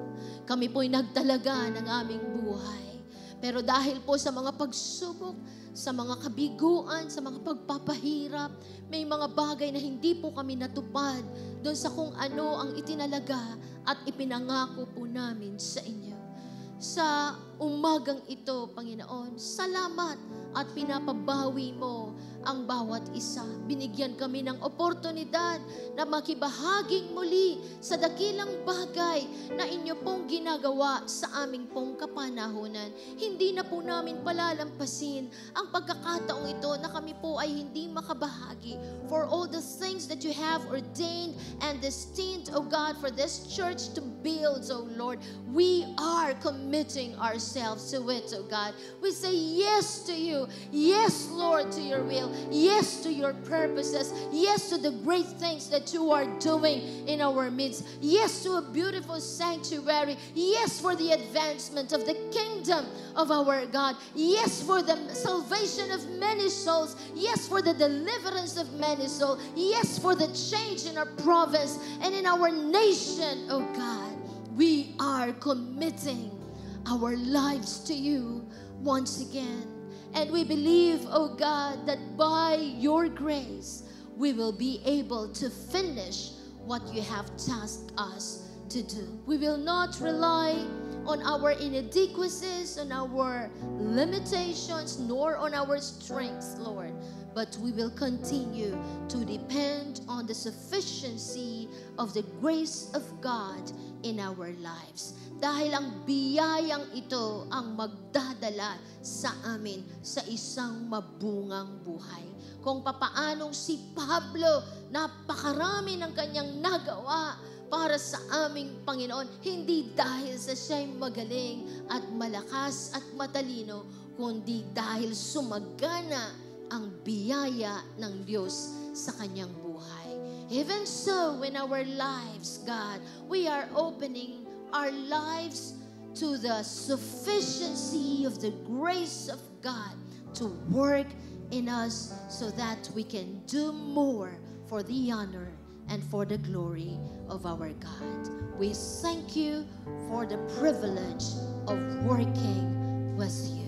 Kami po'y nagtalaga ng aming buhay. Pero dahil po sa mga pagsubok, sa mga kabiguan, sa mga pagpapahirap, may mga bagay na hindi po kami natupad doon sa kung ano ang itinalaga at ipinangako po namin sa inyo. Sa umagang ito, Panginoon, salamat at pinapabawi mo ang bawat isa. Binigyan kami ng oportunidad na makibahaging muli sa dakilang bagay na inyo pong ginagawa sa aming pong kapanahunan. Hindi na po namin palalampasin ang pagkakataong ito na kami po ay hindi makabahagi for all the things that you have ordained and destined, O God, for this church to build, O Lord. We are committing ourselves to it, O God. We say yes to you. Yes, Lord, to your will. Yes to your purposes. Yes to the great things that you are doing in our midst. Yes to a beautiful sanctuary. Yes for the advancement of the kingdom of our God. Yes for the salvation of many souls. Yes for the deliverance of many souls. Yes for the change in our province and in our nation, oh God. We are committing our lives to you once again. And we believe, oh God, that by your grace, we will be able to finish what you have tasked us to do. We will not rely on our inadequacies, on our limitations, nor on our strengths, Lord. But we will continue to depend on the sufficiency of the grace of God in our lives. Dahil ang biyayang ito ang magdadala sa amin sa isang mabungang buhay. Kung papaanong si Pablo, napakarami ng kanyang nagawa para sa aming Panginoon, hindi dahil sa siya'y magaling at malakas at matalino, kundi dahil sumagana ang biyaya ng Diyos sa kanyang buhay. Even so, in our lives, God, we are opening our lives to the sufficiency of the grace of God to work in us so that we can do more for the honor and for the glory of our God. We thank you for the privilege of working with you.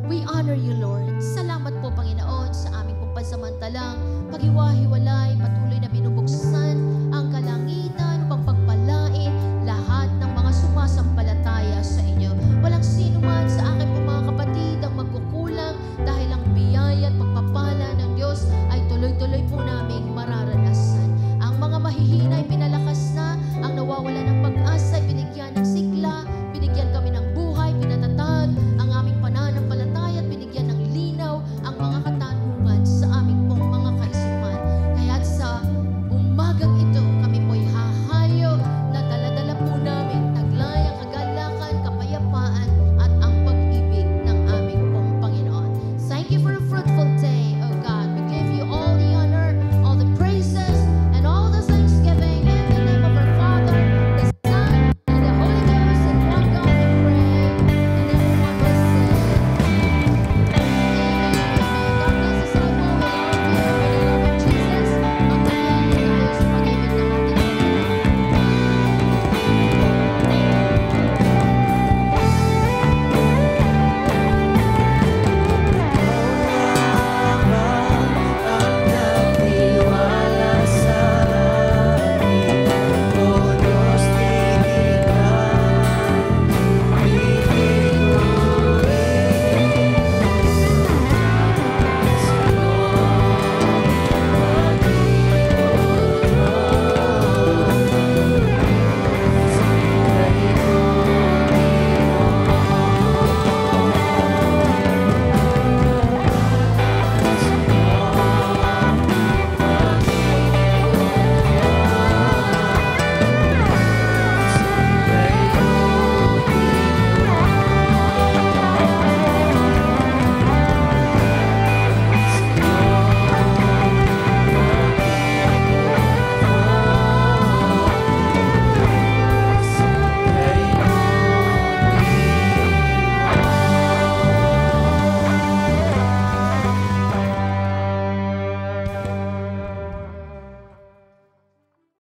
We honor you, Lord. Salamat po, Panginoon, sa aming pong pansamantalang paghiwa-hiwalay, patuloy na binubuksan